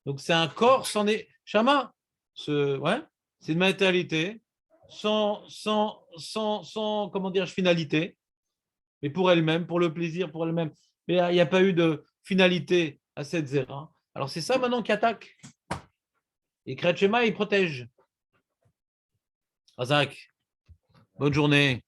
donc c'est un corps sans Shama, ouais, c'est une matérialité sans comment dire, finalité, mais pour elle-même, pour le plaisir, pour elle-même. Mais il n'y a pas eu de finalité à cette zéra. Alors c'est ça maintenant qui attaque. Et Kriyat Shema, il protège. Razak, bonne journée.